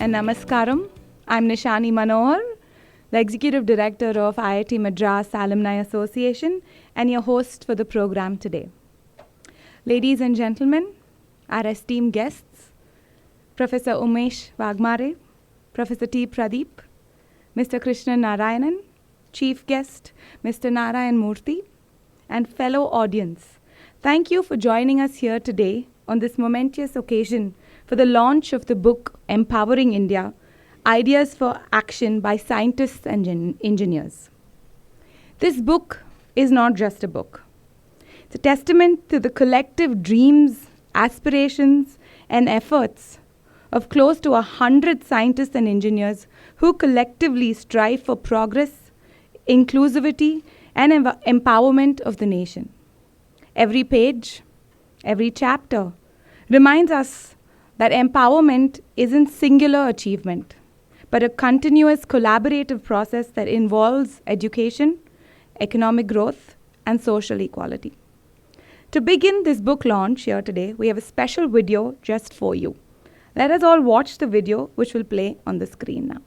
and Namaskaram. I'm Nishani Manohar, the Executive Director of IIT Madras Alumni Association and your host for the program today. Ladies and gentlemen, our esteemed guests, Professor Umesh Wagmare, Professor T. Pradeep, Mr. Krishnan Narayanan, Chief Guest, Mr. Narayan Murthy, and fellow audience, thank you for joining us here today on this momentous occasion for the launch of the book Empowering India, Ideas for Action by Scientists and Engineers. This book is not just a book. It's a testament to the collective dreams, aspirations, and efforts of close to 100 scientists and engineers who collectively strive for progress, inclusivity, and empowerment of the nation. Every page, every chapter reminds us that empowerment isn't singular achievement, but a continuous collaborative process that involves education, economic growth, and social equality. To begin this book launch here today, we have a special video just for you. Let us all watch the video, which will play on the screen now.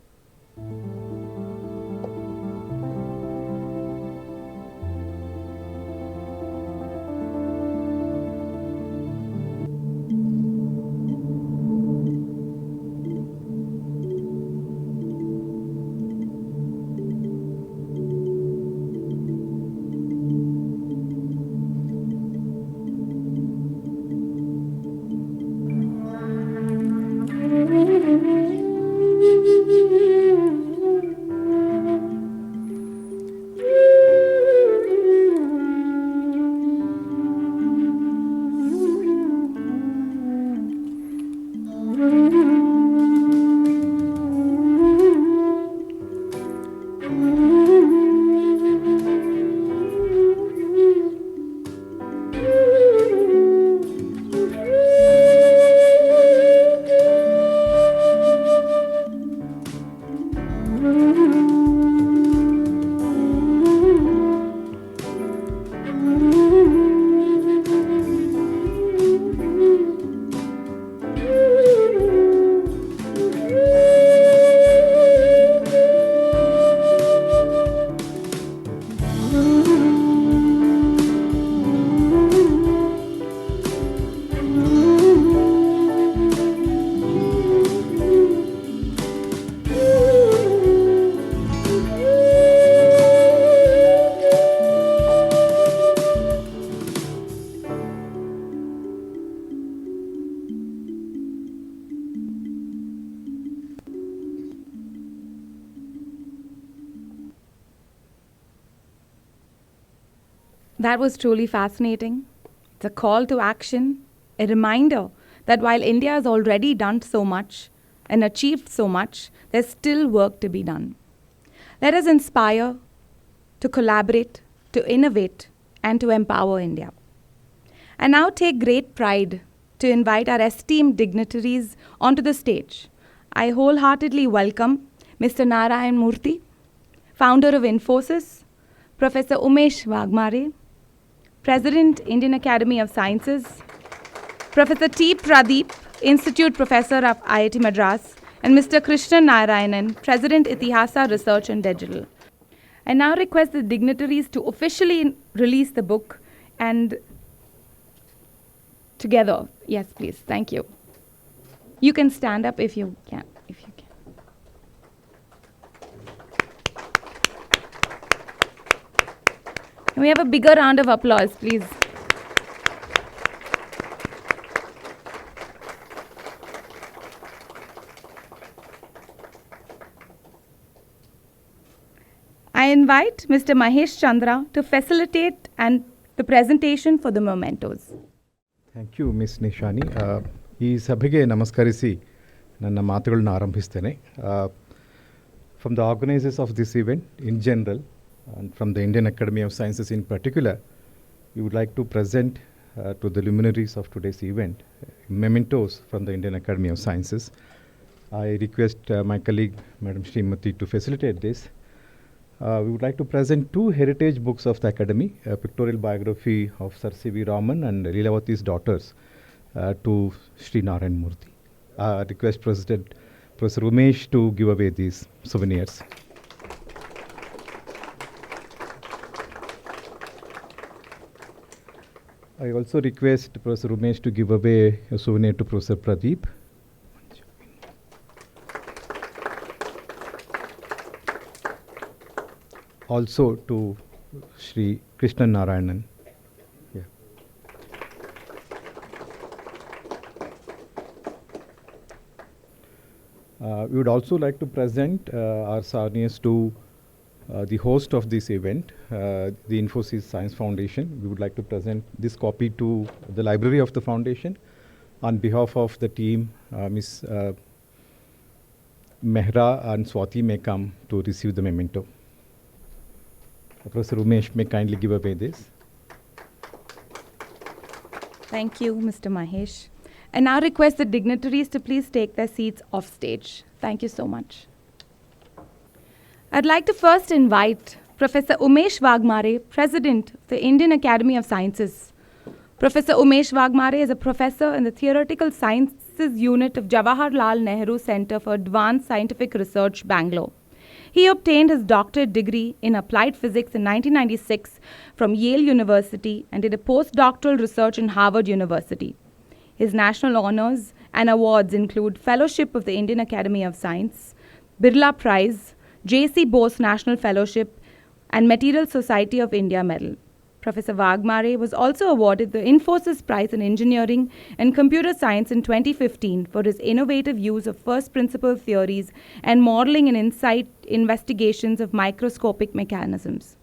That was truly fascinating. It's a call to action, a reminder that while India has already done so much and achieved so much, there's still work to be done. Let us inspire, to collaborate, to innovate, and to empower India. I now take great pride to invite our esteemed dignitaries onto the stage. I wholeheartedly welcome Mr. Narayan Murthy, founder of Infosys, Professor Umesh Wagmare, President, Indian Academy of Sciences, Professor T. Pradeep, Institute Professor of IIT Madras, and Mr. Krishnan Narayanan, President, Itihasa Research and Digital. I now request the dignitaries to officially release the book and together. Yes, please. Thank you. You can stand up if you can. Can we have a bigger round of applause, please? I invite Mr. Mahesh Chandra to facilitate and the presentation for the mementos. Thank you, Ms. Nishani. ಈ ಸಭೆಗೆ ನಮಸ್ಕರಿಸಿ ನನ್ನ ಮಾತುಗಳನ್ನು ಆರಂಭಿಸ್ತೇನೆ. From the organizers of this event in general, and from the Indian Academy of Sciences in particular, we would like to present to the luminaries of today's event mementos from the Indian Academy of Sciences. I request my colleague, Madam Srimati, to facilitate this. We would like to present two heritage books of the Academy, a pictorial biography of Sir C.V. Raman and Leelavati's daughters to Sri Narayan Murthy. Request President Professor Umesh to give away these souvenirs. I also request Professor Umesh to give away a souvenir to Professor Pradeep. Also to Shri Krishnan Narayanan. Yeah. We would also like to present our souvenirs to the host of this event, the Infosys Science Foundation. We would like to present this copy to the library of the foundation. On behalf of the team, Ms. Mehra and Swati may come to receive the memento. Professor Umesh may kindly give away this. Thank you, Mr. Mahesh. I now request the dignitaries to please take their seats off stage. Thank you so much. I'd like to first invite Professor Umesh Wagmare, President of the Indian Academy of Sciences. Professor Umesh Wagmare is a professor in the Theoretical Sciences Unit of Jawaharlal Nehru Center for Advanced Scientific Research, Bangalore. He obtained his doctorate degree in applied physics in 1996 from Yale University and did a postdoctoral research in Harvard University. His national honors and awards include Fellowship of the Indian Academy of Science, Birla Prize, J.C. Bose National Fellowship, and Material Society of India Medal. Professor Wagmare was also awarded the Infosys Prize in Engineering and Computer Science in 2015 for his innovative use of first principle theories and modeling and insight investigations of microscopic mechanisms.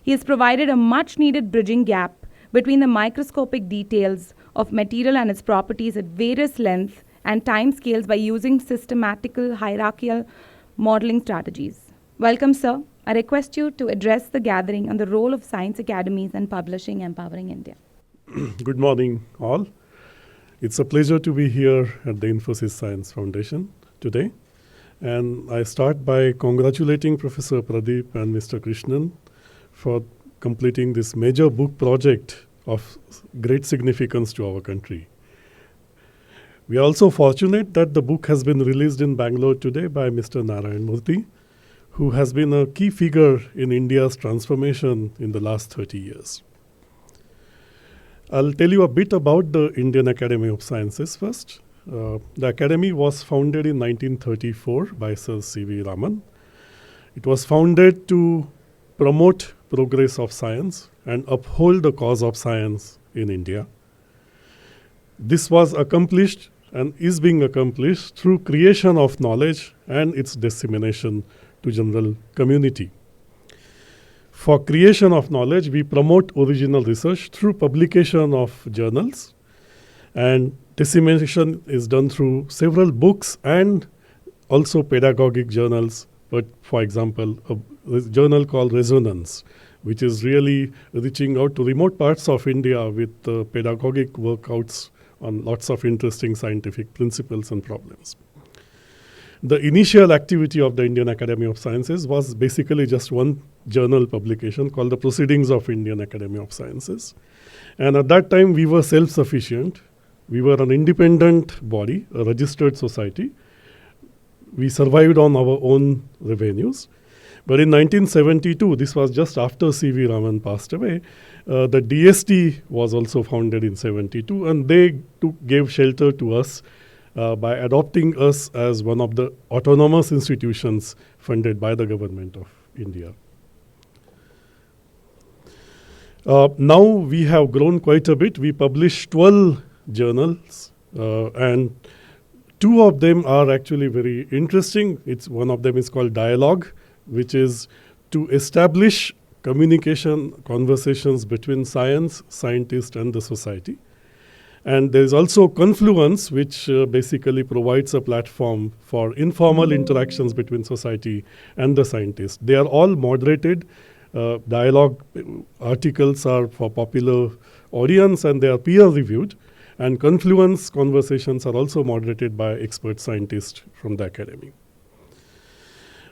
He has provided a much-needed bridging gap between the microscopic details of material and its properties at various lengths and time scales by using systematical hierarchical modeling strategies. Welcome, sir. I request you to address the gathering on the role of science academies and publishing empowering India. Good morning, all. It's a pleasure to be here at the Infosys Science Foundation today. And I start by congratulating Professor Pradeep and Mr. Krishnan for completing this major book project of great significance to our country. We are also fortunate that the book has been released in Bangalore today by Mr. Narayanan, who has been a key figure in India's transformation in the last 30 years. I'll tell you a bit about the Indian Academy of Sciences first. The Academy was founded in 1934 by Sir C.V. Raman. It was founded to promote progress of science and uphold the cause of science in India. This was accomplished and is being accomplished through creation of knowledge and its dissemination to general community. For creation of knowledge, we promote original research through publication of journals, and dissemination is done through several books and also pedagogic journals. But for example, a journal called Resonance, which is really reaching out to remote parts of India with pedagogic workouts on lots of interesting scientific principles and problems. The initial activity of the Indian Academy of Sciences was basically just one journal publication called the Proceedings of Indian Academy of Sciences. And at that time, we were self-sufficient. We were an independent body, a registered society. We survived on our own revenues. But in 1972, this was just after C.V. Raman passed away, the DST was also founded in 72, and they gave shelter to us by adopting us as one of the autonomous institutions funded by the government of India. Now we have grown quite a bit. We publish 12 journals, and 2 of them are actually very interesting. One of them is called Dialogue, which is to establish communication, conversations between science, scientists, and the society. And there is also Confluence, which basically provides a platform for informal interactions between society and the scientists. They are all moderated. Dialogue articles are for popular audience and they are peer-reviewed. And Confluence conversations are also moderated by expert scientists from the academy.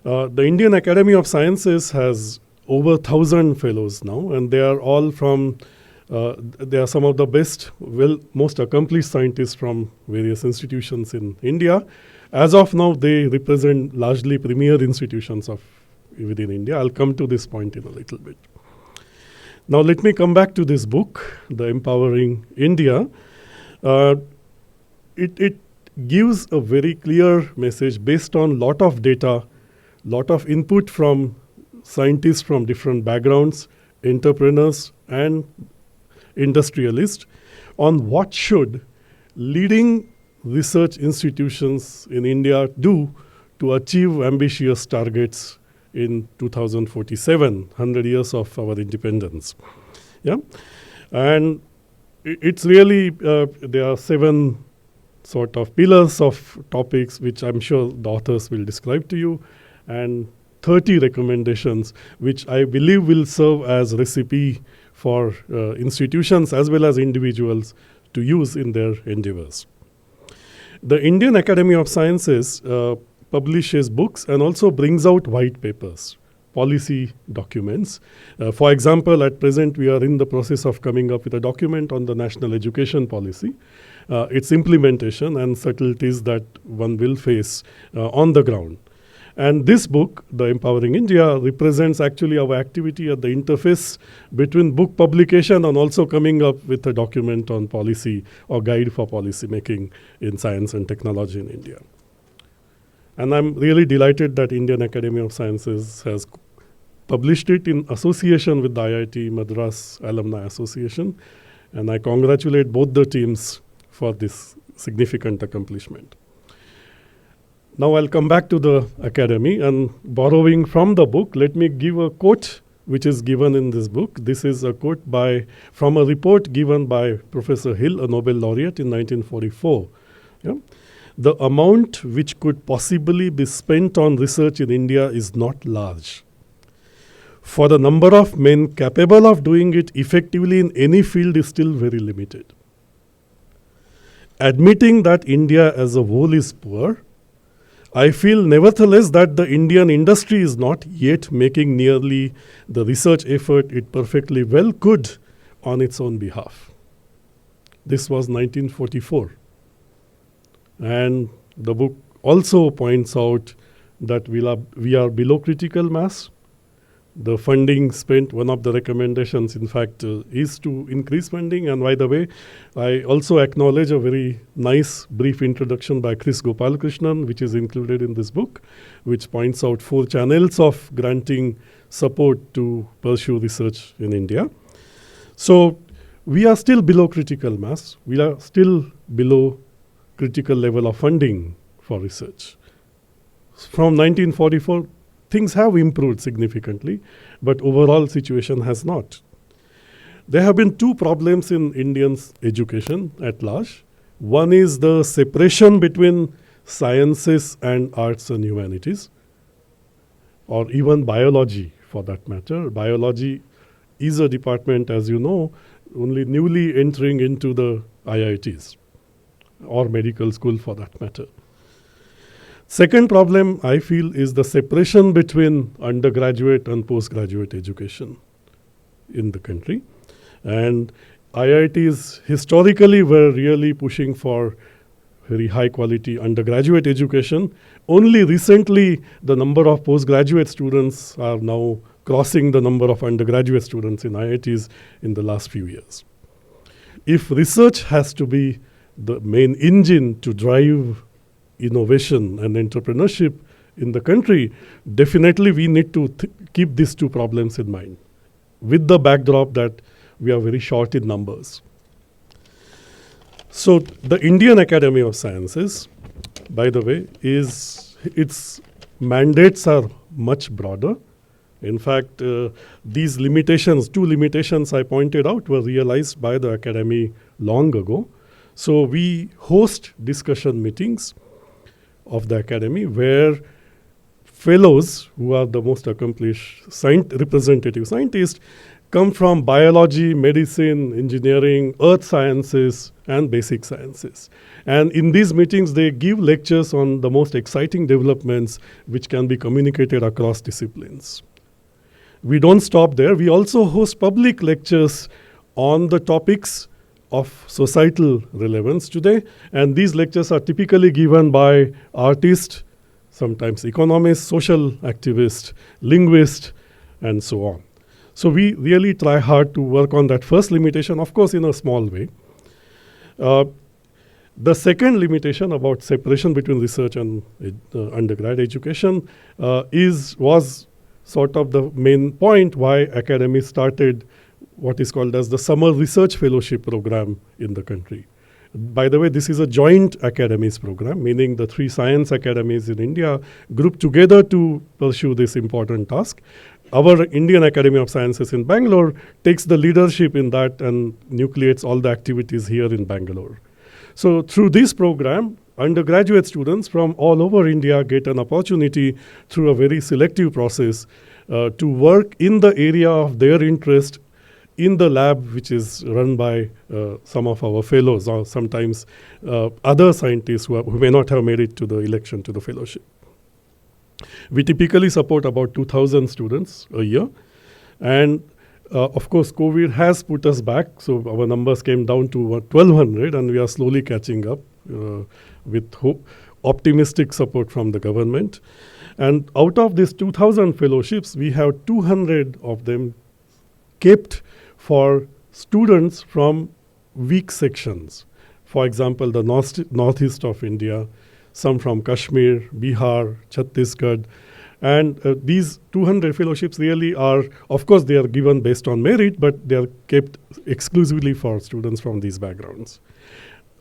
The Indian Academy of Sciences has over 1,000 fellows now, and they are all from they are some of the best, most accomplished scientists from various institutions in India. As of now, they represent largely premier institutions of within India. I'll come to this point in a little bit. Now let me come back to this book, The Empowering India. It gives a very clear message based on lot of data, lot of input from scientists from different backgrounds, entrepreneurs and industrialists on what should leading research institutions in India do to achieve ambitious targets in 2047, 100 years of our independence. Yeah, and it's really, there are 7 sort of pillars of topics which I'm sure the authors will describe to you, and 30 recommendations which I believe will serve as recipe for institutions as well as individuals to use in their endeavors. The Indian Academy of Sciences publishes books and also brings out white papers, policy documents. For example, at present we are in the process of coming up with a document on the national education policy, its implementation and subtleties that one will face on the ground. And this book, The Empowering India, represents actually our activity at the interface between book publication and also coming up with a document on policy or guide for policy making in science and technology in India. And I'm really delighted that Indian Academy of Sciences has published it in association with the IIT Madras Alumni Association. And I congratulate both the teams for this significant accomplishment. Now I'll come back to the academy, and borrowing from the book, let me give a quote which is given in this book. This is a quote from a report given by Professor Hill, a Nobel laureate in 1944. Yeah? The amount which could possibly be spent on research in India is not large. For the number of men capable of doing it effectively in any field is still very limited. Admitting that India as a whole is poor, I feel nevertheless that the Indian industry is not yet making nearly the research effort it perfectly well could on its own behalf. This was 1944. And the book also points out that we are below critical mass. The funding spent, one of the recommendations, in fact, is to increase funding. And by the way, I also acknowledge a very nice brief introduction by Krishnan, which is included in this book, which points out 4 channels of granting support to pursue research in India. So we are still below critical mass. We are still below critical level of funding for research. From 1944, things have improved significantly, but overall situation has not. There have been 2 problems in Indian education at large. One is the separation between sciences and arts and humanities, or even biology for that matter. Biology is a department, as you know, only newly entering into the IITs, or medical school for that matter. Second problem, I feel, is the separation between undergraduate and postgraduate education in the country. And IITs historically were really pushing for very high quality undergraduate education. Only recently, the number of postgraduate students are now crossing the number of undergraduate students in IITs in the last few years. If research has to be the main engine to drive innovation and entrepreneurship in the country, definitely we need to keep these 2 problems in mind, with the backdrop that we are very short in numbers. So the Indian Academy of Sciences, by the way, its mandates are much broader. In fact, these limitations, 2 limitations I pointed out, were realized by the academy long ago. So we host discussion meetings of the academy where fellows, who are the most accomplished representative scientists, come from biology, medicine, engineering, earth sciences, and basic sciences. And in these meetings, they give lectures on the most exciting developments which can be communicated across disciplines. We don't stop there. We also host public lectures on the topics of societal relevance today. And these lectures are typically given by artists, sometimes economists, social activists, linguists, and so on. So we really try hard to work on that first limitation, of course, in a small way. The second limitation about separation between research and undergrad education was sort of the main point why Academy started what is called as the Summer Research Fellowship Program in the country. By the way, this is a joint academies program, meaning the 3 science academies in India grouped together to pursue this important task. Our Indian Academy of Sciences in Bangalore takes the leadership in that and nucleates all the activities here in Bangalore. So through this program, undergraduate students from all over India get an opportunity through a very selective process to work in the area of their interest in the lab, which is run by some of our fellows, or sometimes other scientists who may not have made it to the election to the fellowship. We typically support about 2,000 students a year. And of course, COVID has put us back. So our numbers came down to 1,200, and we are slowly catching up with optimistic support from the government. And out of these 2,000 fellowships, we have 200 of them kept for students from weak sections. For example, the northeast of India, some from Kashmir, Bihar, Chhattisgarh. And these 200 fellowships really are, of course, they are given based on merit, but they are kept exclusively for students from these backgrounds.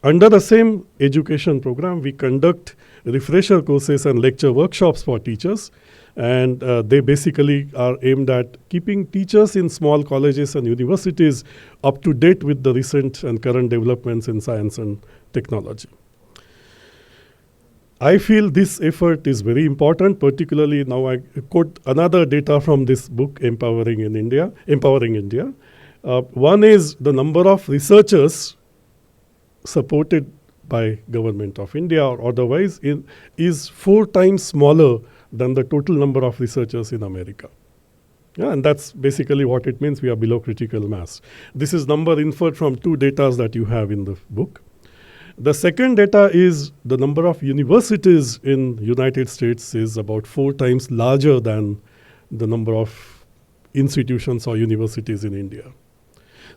Under the same education program, we conduct refresher courses and lecture workshops for teachers. And they basically are aimed at keeping teachers in small colleges and universities up to date with the recent and current developments in science and technology. I feel this effort is very important, particularly now I quote another data from this book, Empowering India. One is the number of researchers supported by Government of India or otherwise is 4 times smaller than the total number of researchers in America. Yeah, and that's basically what it means. We are below critical mass. This is number inferred from 2 data that you have in the book. The second data is the number of universities in United States is about 4 times larger than the number of institutions or universities in India.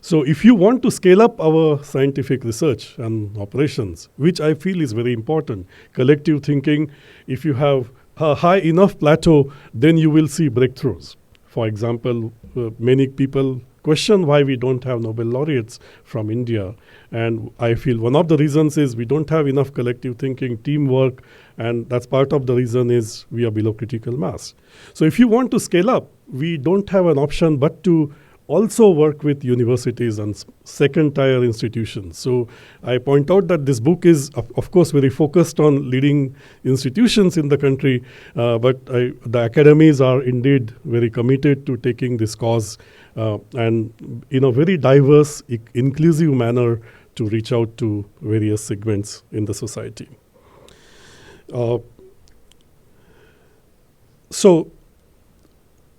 So if you want to scale up our scientific research and operations, which I feel is very important, collective thinking, if you have a high enough plateau, then you will see breakthroughs. For example, many people question why we don't have Nobel laureates from India. And I feel one of the reasons is we don't have enough collective thinking, teamwork, and that's part of the reason is we are below critical mass. So if you want to scale up, we don't have an option but to also work with universities and second-tier institutions. So I point out that this book is, of course, very focused on leading institutions in the country, but the academies are indeed very committed to taking this cause and in a very diverse, inclusive manner to reach out to various segments in the society. So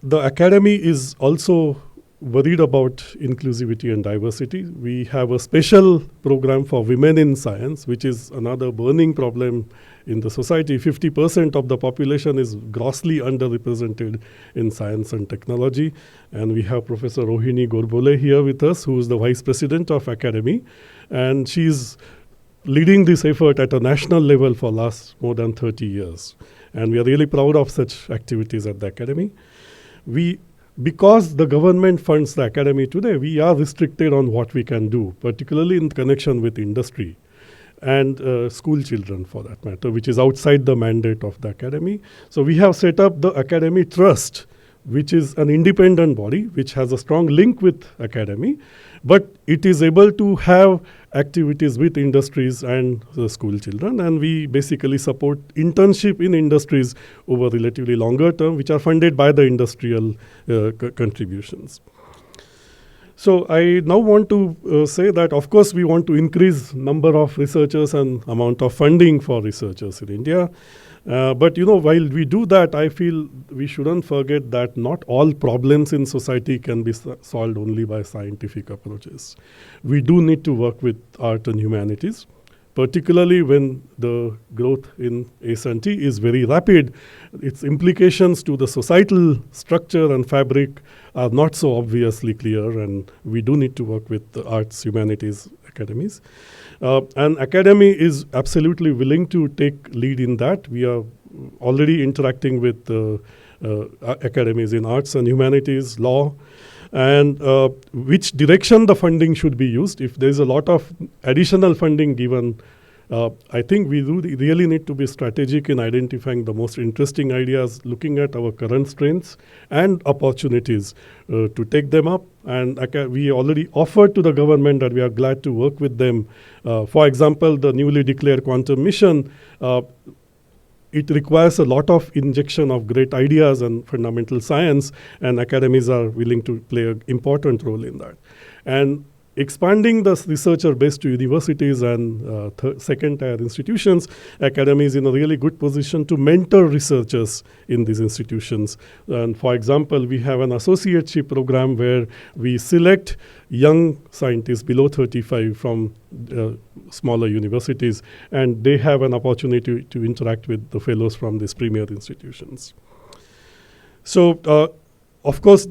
the academy is also worried about inclusivity and diversity. We have a special program for women in science, which is another burning problem in the society. 50% of the population is grossly underrepresented in science and technology. And we have Professor Rohini Gorbole here with us, who is the Vice President of Academy. And she's leading this effort at a national level for last more than 30 years. And we are really proud of such activities at the Academy. Because the government funds the academy today, we are restricted on what we can do, particularly in connection with industry and school children for that matter, which is outside the mandate of the academy. So we have set up the Academy Trust, which is an independent body, which has a strong link with academy, but it is able to have activities with industries and the school children. And we basically support internship in industries over relatively longer term, which are funded by the industrial contributions. So I now want to say that, of course, we want to increase number of researchers and amount of funding for researchers in India. But while we do that, I feel we shouldn't forget that not all problems in society can be solved only by scientific approaches. We do need to work with art and humanities, particularly when the growth in S&T is very rapid. Its implications to the societal structure and fabric are not so obviously clear, and we do need to work with the arts, humanities, academies. And academy is absolutely willing to take lead in that. We are already interacting with academies in arts and humanities, law, and which direction the funding should be used. If there's a lot of additional funding given, I think we do really need to be strategic in identifying the most interesting ideas, looking at our current strengths and opportunities to take them up. And we already offered to the government that we are glad to work with them. For example, the newly declared quantum mission, it requires a lot of injection of great ideas and fundamental science, and academies are willing to play an important role in that. And expanding the researcher base to universities and second-tier institutions, academy is in a really good position to mentor researchers in these institutions. And for example, we have an associateship program where we select young scientists below 35 from smaller universities, and they have an opportunity to interact with the fellows from these premier institutions. So, of course,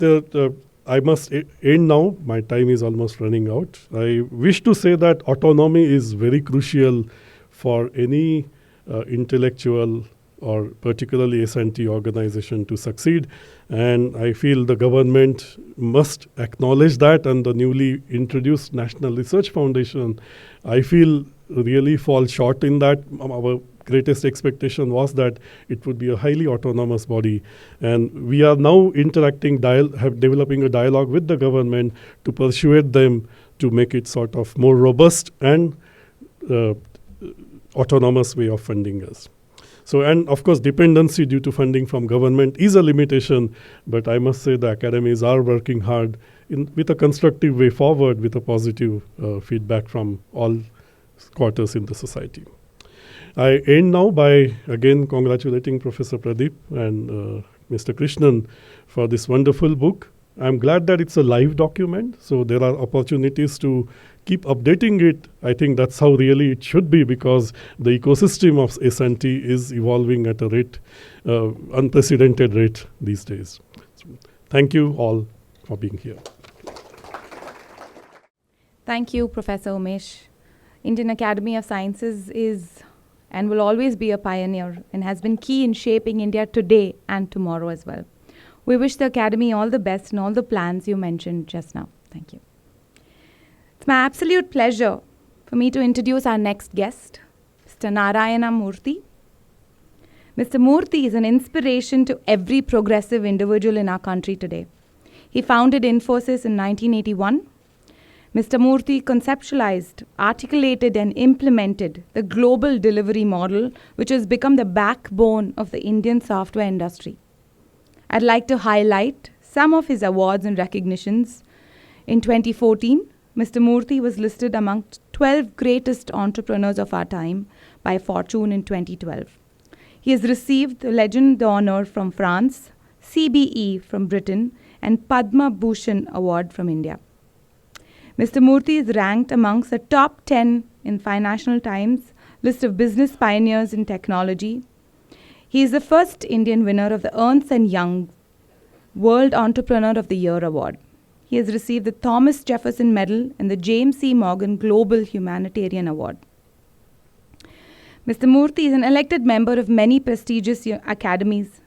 I must end now. My time is almost running out. I wish to say that autonomy is very crucial for any intellectual or particularly S&T organization to succeed. And I feel the government must acknowledge that, and the newly introduced National Research Foundation, I feel, really falls short in that. Our greatest expectation was that it would be a highly autonomous body. And we are now developing a dialogue with the government to persuade them to make it sort of more robust and autonomous way of funding us. So, and of course, dependency due to funding from government is a limitation, but I must say the academies are working hard with a constructive way forward, with a positive feedback from all quarters in the society. I end now by again congratulating Professor Pradeep and Mr. Krishnan for this wonderful book. I'm glad that it's a live document, so there are opportunities to keep updating it. I think that's how really it should be, because the ecosystem of S&T is evolving at a rate, unprecedented rate these days. So, thank you all for being here. Thank you, Professor Umesh. Indian Academy of Sciences is and will always be a pioneer and has been key in shaping India today and tomorrow as well. We wish the Academy all the best in all the plans you mentioned just now. Thank you. It's my absolute pleasure for me to introduce our next guest, Mr. Narayanan Murthy. Mr. Murthy is an inspiration to every progressive individual in our country today. He founded Infosys in 1981. Mr. Murthy conceptualized, articulated, and implemented the global delivery model, which has become the backbone of the Indian software industry. I'd like to highlight some of his awards and recognitions. In 2014, Mr. Murthy was listed among 12 greatest entrepreneurs of our time by Fortune in 2012. He has received the Legion d'Honneur from France, CBE from Britain, and Padma Bhushan Award from India. Mr. Murthy is ranked amongst the top 10 in Financial Times list of business pioneers in technology. He is the first Indian winner of the Ernst & Young World Entrepreneur of the Year Award. He has received the Thomas Jefferson Medal and the James C. Morgan Global Humanitarian Award. Mr. Murthy is an elected member of many prestigious academies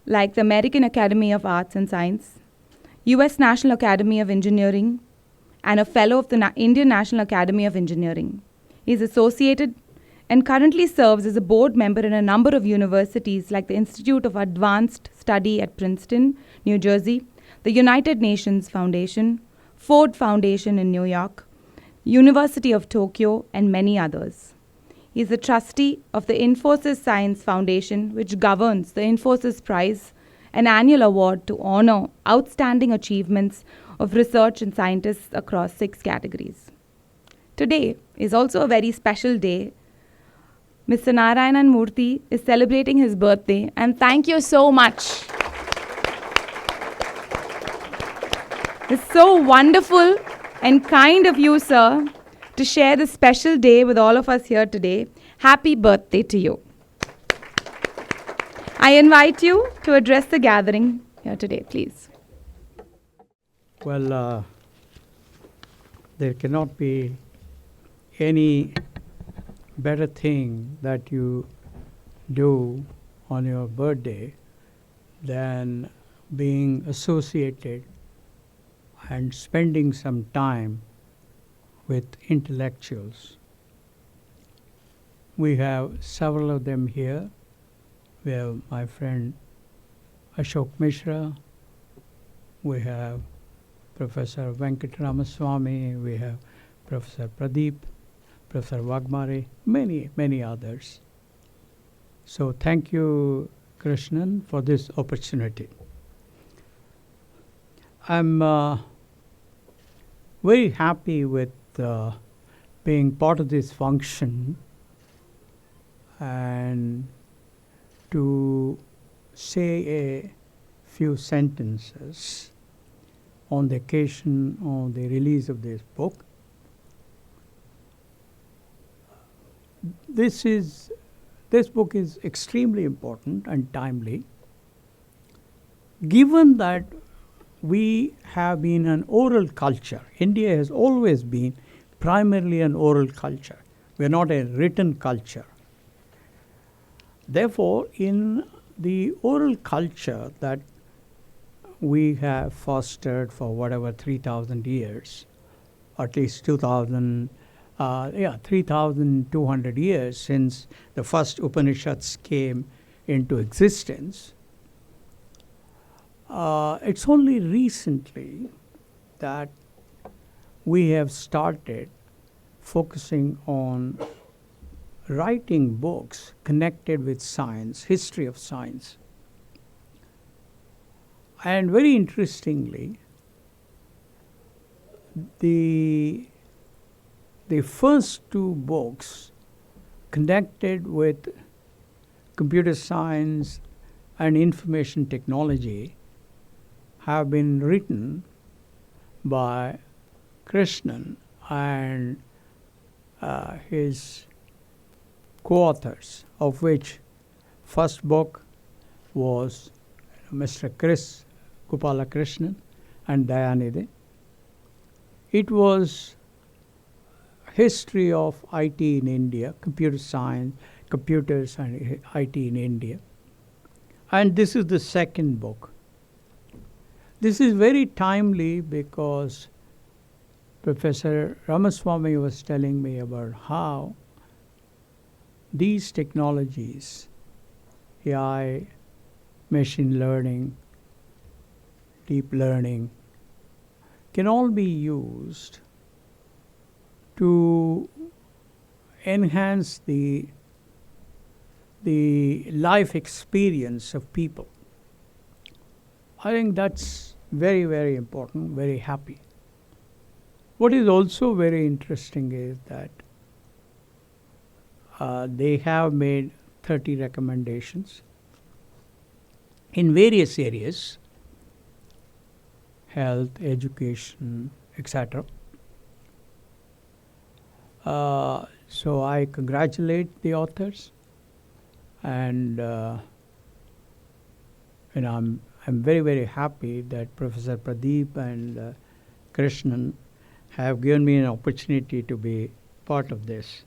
like the American Academy of Arts and Science, US National Academy of Engineering, and a fellow of the Indian National Academy of Engineering. He is associated and currently serves as a board member in a number of universities like the Institute of Advanced Study at Princeton, New Jersey, the United Nations Foundation, Ford Foundation in New York, University of Tokyo, and many others. He is a trustee of the Infosys Science Foundation, which governs the Infosys Prize, an annual award to honor outstanding achievements of research and scientists across 6 categories. Today is also a very special day. Mr. Narayanan Murthy is celebrating his birthday, and thank you so much It's so wonderful and kind of you, sir, to share this special day with all of us here today. Happy birthday to you. I invite you to address the gathering here today, please. Well, there cannot be any better thing that you do on your birthday than being associated and spending some time with intellectuals. We have several of them here. We have my friend Ashok Mishra. We have Professor Venkataramaswamy. We have Professor Pradeep, Professor Vagmare, many others. So thank you, Krishnan, for this opportunity. I'm very happy with being part of this function and to say a few sentences on the occasion of the release of this book. This book is extremely important and timely, given that we have been an oral culture. India has always been primarily an oral culture. We are not a written culture. Therefore, in the oral culture that we have fostered for whatever 3,000 years, or at least 3,200 years since the first Upanishads came into existence, it's only recently that we have started focusing on writing books connected with science, history of science. And very interestingly, the first two books connected with computer science and information technology have been written by Krishnan and his co-authors, of which first book was Mr. Gopala Krishnan and Dayanidhi. It was history of IT in India, computer science, computers and IT in India. And this is the second book. This is very timely because Professor Ramaswamy was telling me about how these technologies, AI, machine learning, deep learning, can all be used to enhance the life experience of people. I think that's very, very important, very happy. What is also very interesting is that they have made 30 recommendations in various areas, health, education, etc. So I congratulate the authors, and I'm very, very happy that Professor Pradeep and Krishnan have given me an opportunity to be part of this.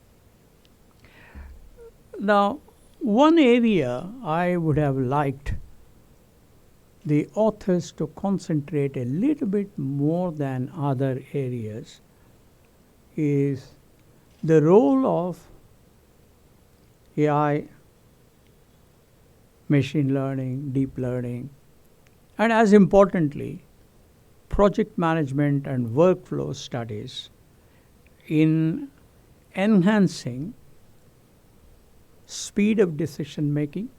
Now, one area I would have liked the authors to concentrate a little bit more than other areas is the role of AI, machine learning, deep learning, and as importantly, project management and workflow studies in enhancing speed of decision making,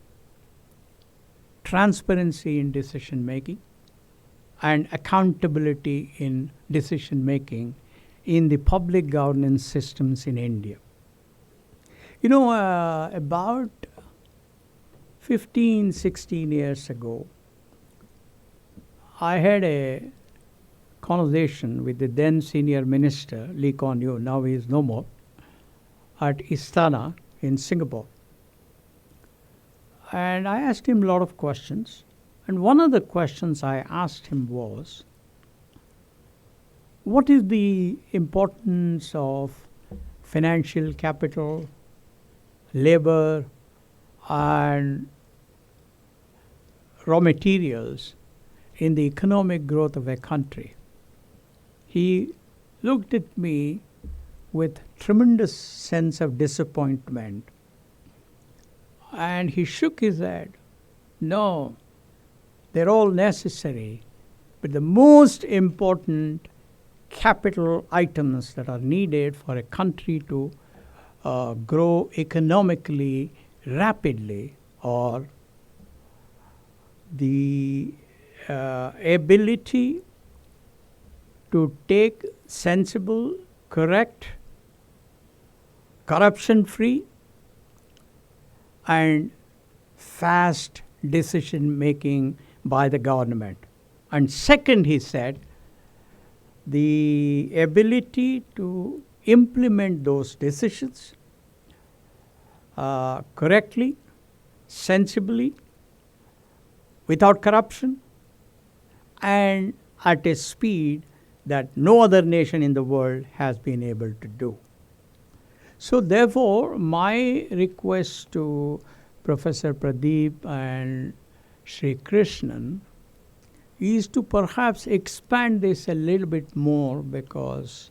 transparency in decision making, and accountability in decision making in the public governance systems in India. You know, about 15, 16 years ago, I had a conversation with the then senior minister, Lee Kuan Yew, now he is no more, at Istana in Singapore. And I asked him a lot of questions. And one of the questions I asked him was, what is the importance of financial capital, labor, and raw materials in the economic growth of a country? He looked at me with tremendous sense of disappointment, and he shook his head. No, they're all necessary, but the most important capital items that are needed for a country to grow economically rapidly are the ability to take sensible, correct, corruption-free, and fast decision-making by the government. And second, he said, the ability to implement those decisions correctly, sensibly, without corruption, and at a speed that no other nation in the world has been able to do. So therefore, my request to Professor Pradeep and Sri Krishnan is to perhaps expand this a little bit more, because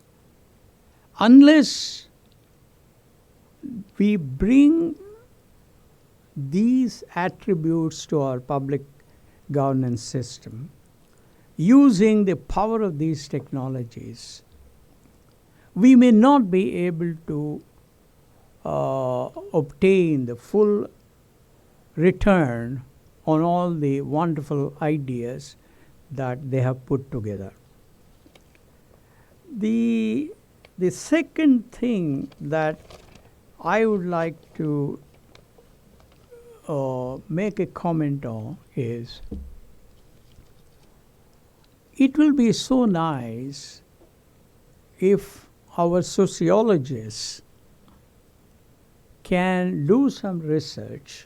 unless we bring these attributes to our public governance system, using the power of these technologies, we may not be able to obtain the full return on all the wonderful ideas that they have put together. The second thing that I would like to make a comment on is, it will be so nice if our sociologists can do some research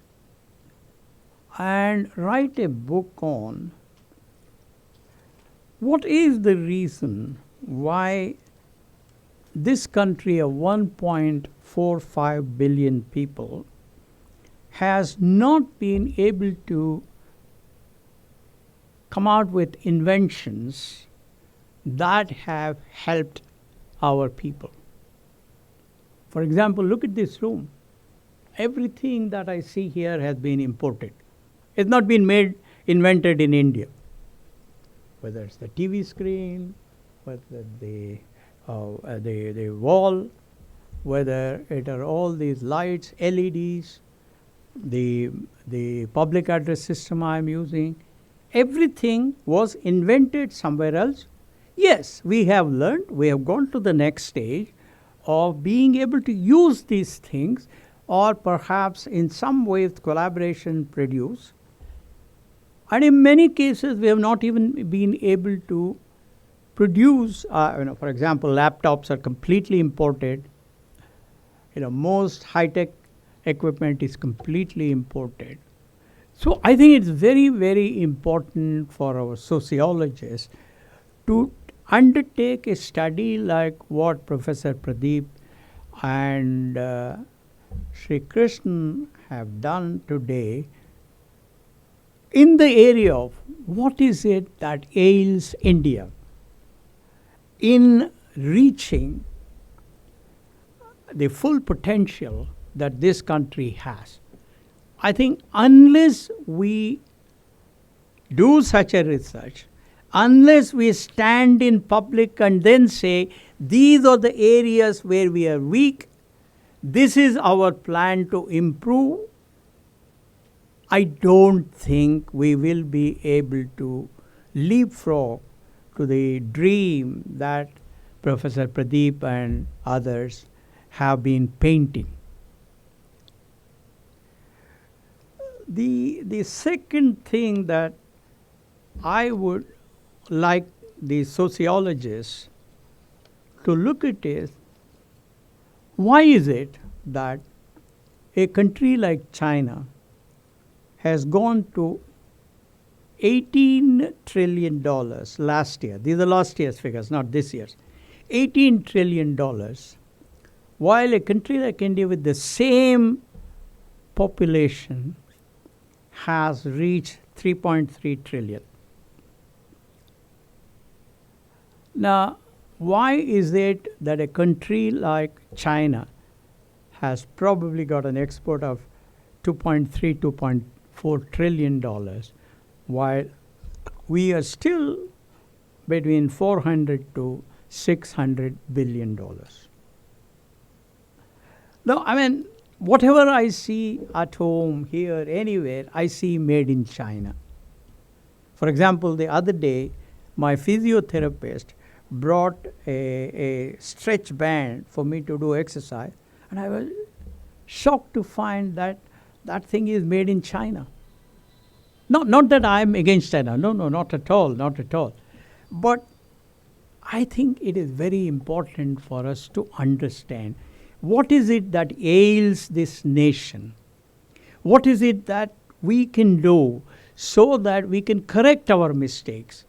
and write a book on what is the reason why this country of 1.45 billion people has not been able to come out with inventions that have helped our people. For example, look at this room. Everything that I see here has been imported. It's not been invented in India. Whether it's the TV screen, whether the wall, whether it are all these lights, LEDs, the public address system I'm using, everything was invented somewhere else. Yes, we have learned, we have gone to the next stage of being able to use these things, or perhaps in some ways collaboration produce. And in many cases, we have not even been able to produce, for example, laptops are completely imported. Most high-tech equipment is completely imported. So I think it's very, very important for our sociologists to undertake a study like what Professor Pradeep and Sri Krishnan have done today in the area of what is it that ails India in reaching the full potential that this country has. I think unless we do such a research, unless we stand in public and then say, these are the areas where we are weak, this is our plan to improve, I don't think we will be able to leapfrog to the dream that Professor Pradeep and others have been painting. The second thing that I would like the sociologists to look at is, why is it that a country like China has gone to $18 trillion last year. These are last year's figures, not this year's. $18 trillion, while a country like India with the same population has reached 3.3 trillion. Now, why is it that a country like China has probably got an export of 2.3, 2.4 trillion dollars, while we are still between 400 to 600 billion dollars? Now, I mean, whatever I see at home, here, anywhere, I see made in China. For example, the other day, my physiotherapist brought a stretch band for me to do exercise, and I was shocked to find that that thing is made in China. Not that I'm against China. No, not at all, not at all. But I think it is very important for us to understand what is it that ails this nation. What is it that we can do so that we can correct our mistakes,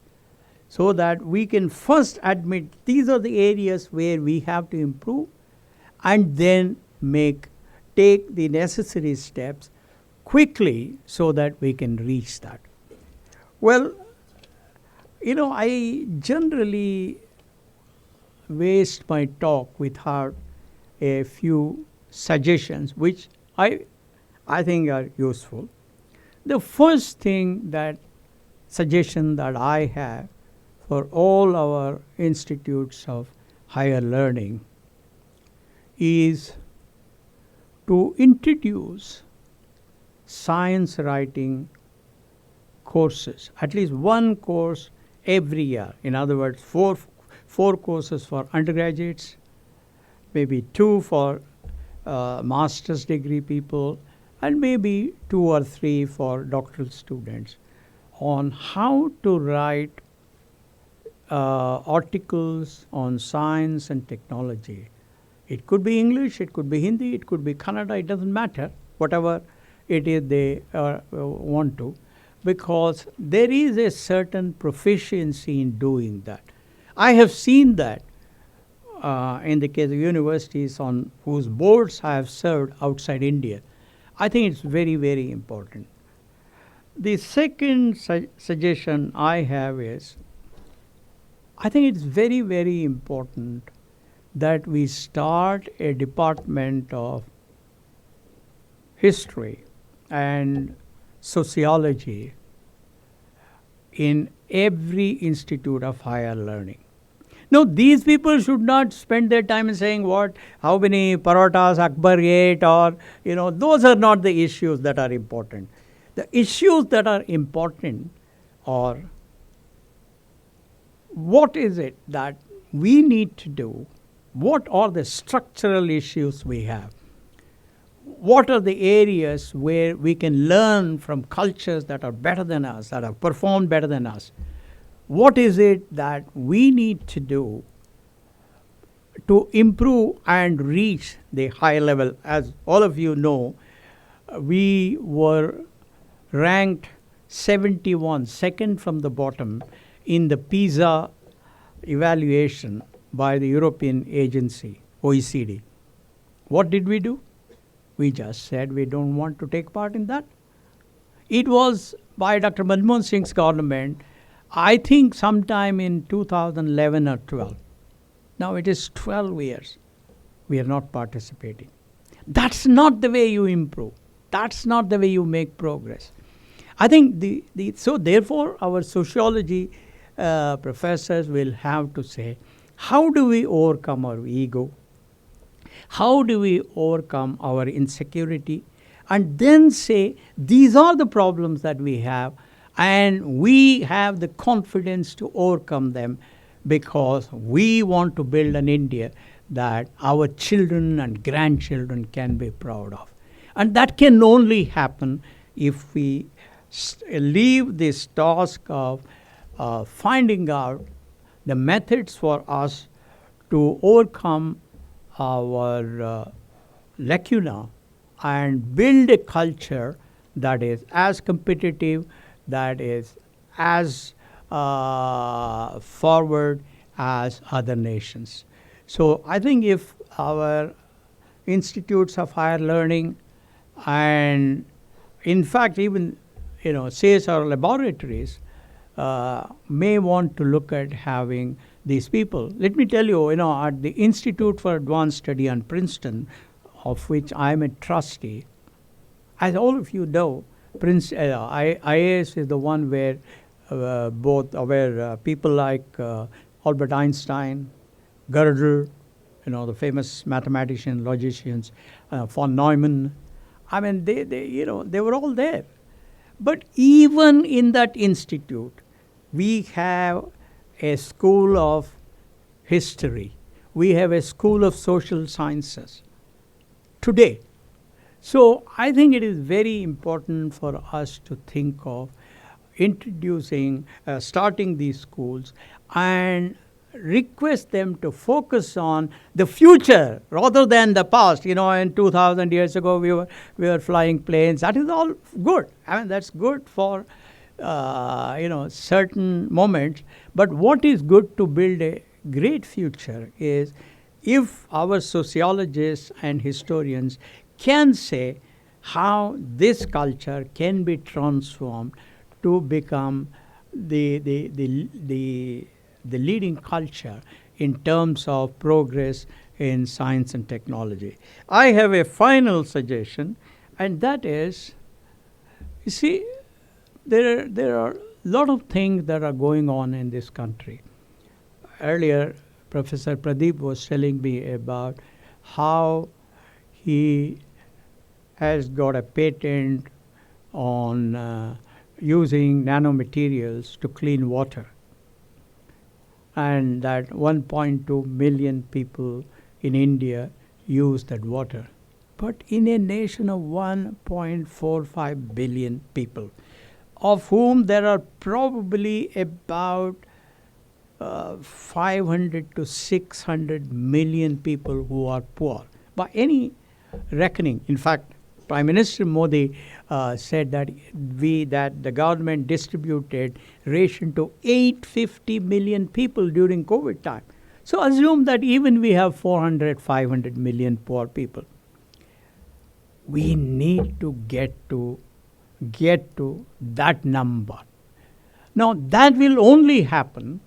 so that we can first admit these are the areas where we have to improve, and then take the necessary steps quickly so that we can reach that. Well, I generally waste my talk without a few suggestions which I think are useful. The first suggestion that I have for all our institutes of higher learning is to introduce science writing courses, at least one course every year. In other words, four courses for undergraduates, maybe 2 for master's degree people, and maybe 2 or 3 for doctoral students on how to write articles on science and technology. It could be English, it could be Hindi, it could be Kannada, it doesn't matter, whatever it is they want to, because there is a certain proficiency in doing that. I have seen that in the case of universities on whose boards I have served outside India. I think it's very, very important. The second suggestion I have is, I think it's very, very important that we start a department of history and sociology in every institute of higher learning. No, these people should not spend their time in saying how many parotas Akbar ate, or, those are not the issues that are important. The issues that are important are, what is it that we need to do? What are the structural issues we have? What are the areas where we can learn from cultures that are better than us, that have performed better than us? What is it that we need to do to improve and reach the high level? As all of you know, we were ranked 71, second from the bottom, in the PISA evaluation by the European agency, OECD. What did we do? We just said we don't want to take part in that. It was by Dr. Manmohan Singh's government, I think sometime in 2011 or 12. Now it is 12 years. We are not participating. That's not the way you improve. That's not the way you make progress. I think so therefore our sociology professors will have to say, how do we overcome our ego? How do we overcome our insecurity? And then say, these are the problems that we have, and we have the confidence to overcome them because we want to build an India that our children and grandchildren can be proud of. And that can only happen if we leave this task of finding out the methods for us to overcome our lacuna and build a culture that is as competitive, that is as forward as other nations. So I think if our institutes of higher learning and in fact even says our laboratories may want to look at having these people. Let me tell you, at the Institute for Advanced Study on Princeton, of which I am a trustee, as all of you know, IAS is the one where people like Albert Einstein, Gödel, the famous mathematician, logicians, von Neumann. I mean, they were all there. But even in that institute, we have a school of history. We have a school of social sciences today. So I think it is very important for us to think of starting these schools and request them to focus on the future rather than the past. In 2,000 years ago, we were flying planes. That is all good. I mean, that's good for certain moments. But what is good to build a great future is if our sociologists and historians can say how this culture can be transformed to become the leading culture in terms of progress in science and technology. I have a final suggestion, and that is, you see, there are a lot of things that are going on in this country. Earlier, Professor Pradeep was telling me about how he has got a patent on using nanomaterials to clean water, and that 1.2 million people in India use that water. But in a nation of 1.45 billion people, of whom there are probably about 500 to 600 million people who are poor, by any reckoning. In fact, Prime Minister Modi said that the government distributed ration to 850 million people during COVID time. So assume that even we have 400, 500 million poor people. We need to get to that number. Now, that will only happen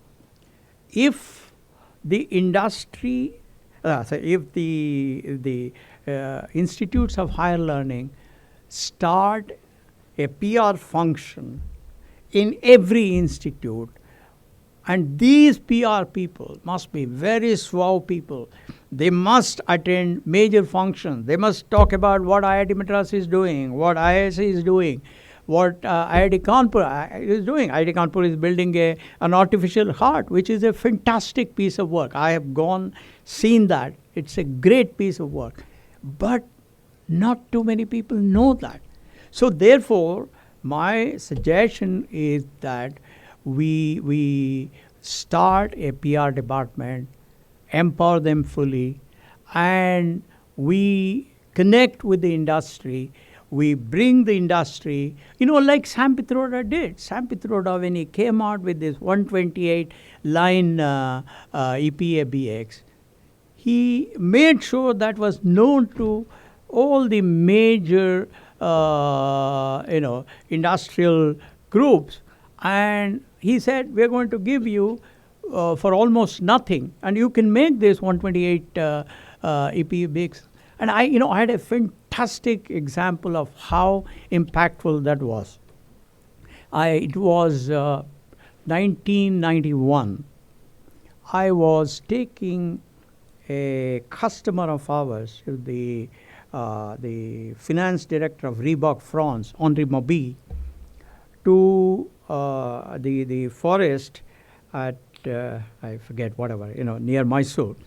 if the industry, if the institutes of higher learning start a PR function in every institute. And these PR people must be very suave people. They must attend major functions. They must talk about what IIT Madras is doing, what IISc is doing, what IIT Kanpur is doing. IIT Kanpur is building an artificial heart, which is a fantastic piece of work. I have seen that. It's a great piece of work. But not too many people know that. So therefore, my suggestion is that we start a PR department, empower them fully, and we connect with the industry. We bring the industry, like Sam Pitroda did. Sam Pitroda, when he came out with this 128-line EPA-BX, he made sure that was known to all the major, industrial groups. And he said, we're going to give you for almost nothing, and you can make this 128 EPA-BX. And I had a fantastic example of how impactful that was. It was 1991. I was taking a customer of ours, the finance director of Reebok France, Henri Mobie, to the forest at I forget whatever near Mysore,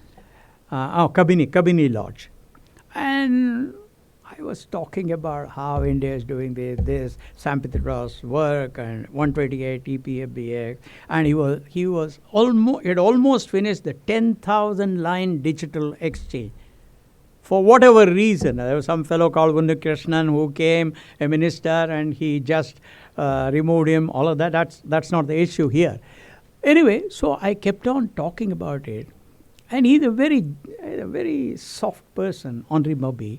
Kabini Lodge, and I was talking about how India is doing this Sampitras work and 128 EPFBX, and he had almost finished the 10,000 line digital exchange. For whatever reason, there was some fellow called Krishnan who came, a minister, and he just removed him. All of that. That's not the issue here. Anyway, so I kept on talking about it, and he's a very soft person, Henri Mabi.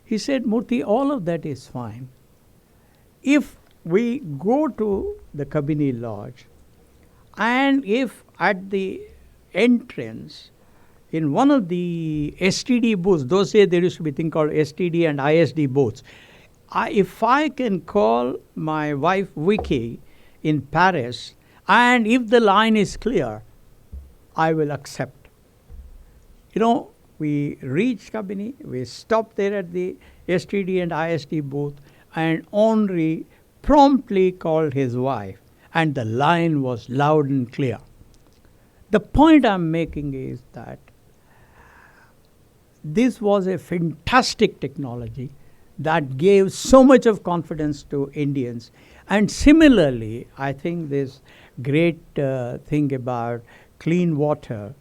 He said, Murthy, all of that is fine. If we go to the Kabini Lodge, and if at the entrance, in one of the STD booths, those days there used to be a thing called STD and ISD booths, if I can call my wife Vicky in Paris, and if the line is clear, I will accept. We reached Kabini, we stopped there at the STD and ISD booth, and Henri promptly called his wife, and the line was loud and clear. The point I'm making is that this was a fantastic technology that gave so much of confidence to Indians. And similarly, I think this great thing about clean water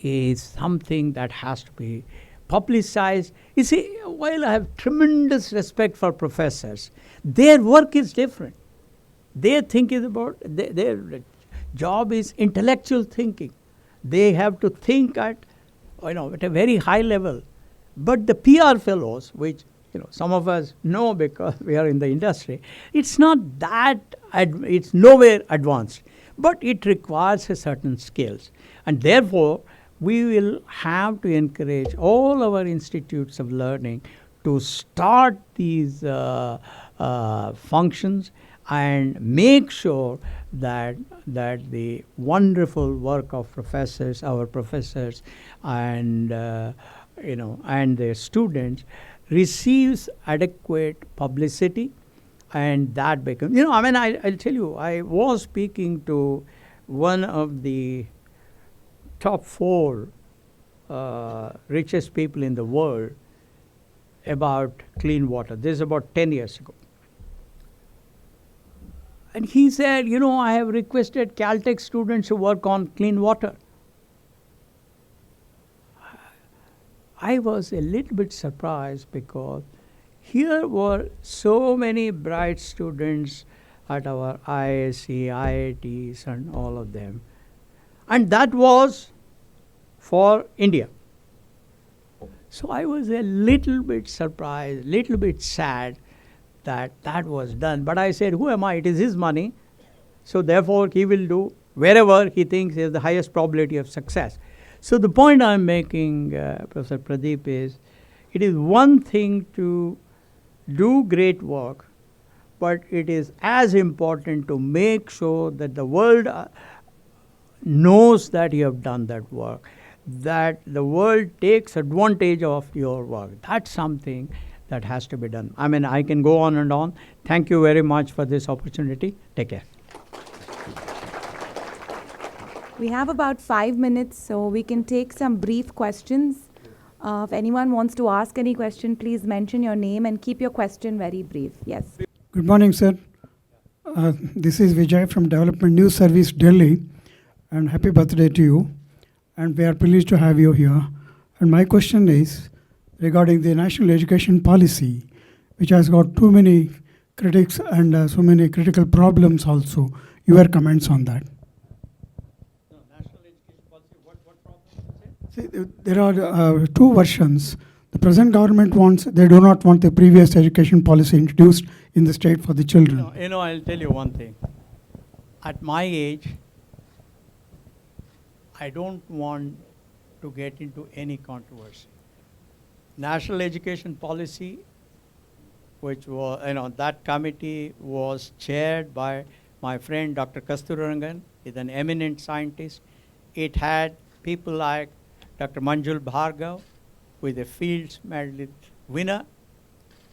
is something that has to be publicized. You see, while I have tremendous respect for professors, their work is different. Their thinking about, their job is intellectual thinking. They have to think at a very high level. But the PR fellows, which some of us know because we are in the industry, it's not that, it's nowhere advanced. But it requires a certain skills. And therefore, we will have to encourage all our institutes of learning to start these functions and make sure that the wonderful work of professors, our professors, and and their students receives adequate publicity, and that becomes I'll tell you, I was speaking to one of the top 4 richest people in the world about clean water. This is about 10 years ago. And he said, I have requested Caltech students to work on clean water. I was a little bit surprised because here were so many bright students at our IASc, IITs, and all of them. And that was for India. So I was a little bit surprised, little bit sad that was done. But I said, who am I? It is his money. So therefore, he will do wherever he thinks is the highest probability of success. So the point I'm making, Professor Pradeep, is it is one thing to do great work, but it is as important to make sure that the world knows that you have done that work, that the world takes advantage of your work. That's something that has to be done. I can go on and on. Thank you very much for this opportunity. Take care. We have about 5 minutes, so we can take some brief questions. If anyone wants to ask any question, please mention your name and keep your question very brief. Yes. Good morning, sir. This is Vijay from Development News Service, Delhi, and happy birthday to you. And we are pleased to have you here. And my question is regarding the national education policy, which has got too many critics and so many critical problems also. Your comments on that? National education policy, what problems? See, there are 2 versions. The present government they do not want the previous education policy introduced in the state for the children. I'll tell you one thing. At my age, I don't want to get into any controversy. National education policy, which was, that committee was chaired by my friend Dr. Kasturarangan, is an eminent scientist. It had people like Dr. Manjul Bhargav, who is a Fields Medal winner.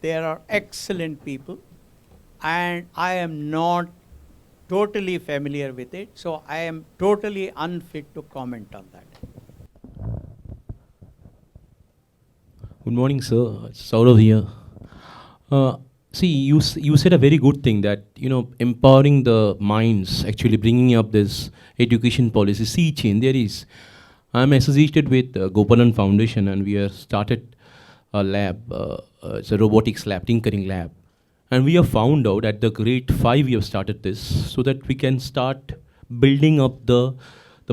There are excellent people, and I am not totally familiar with it, so I am totally unfit to comment on that. Good morning, sir. It's Saurav here. See, you said a very good thing that, empowering the minds, actually bringing up this education policy, sea change, there is. I'm associated with Gopalan Foundation, and we have started a lab, it's a robotics lab, tinkering lab. And we have found out at the grade 5 we have started this so that we can start building up the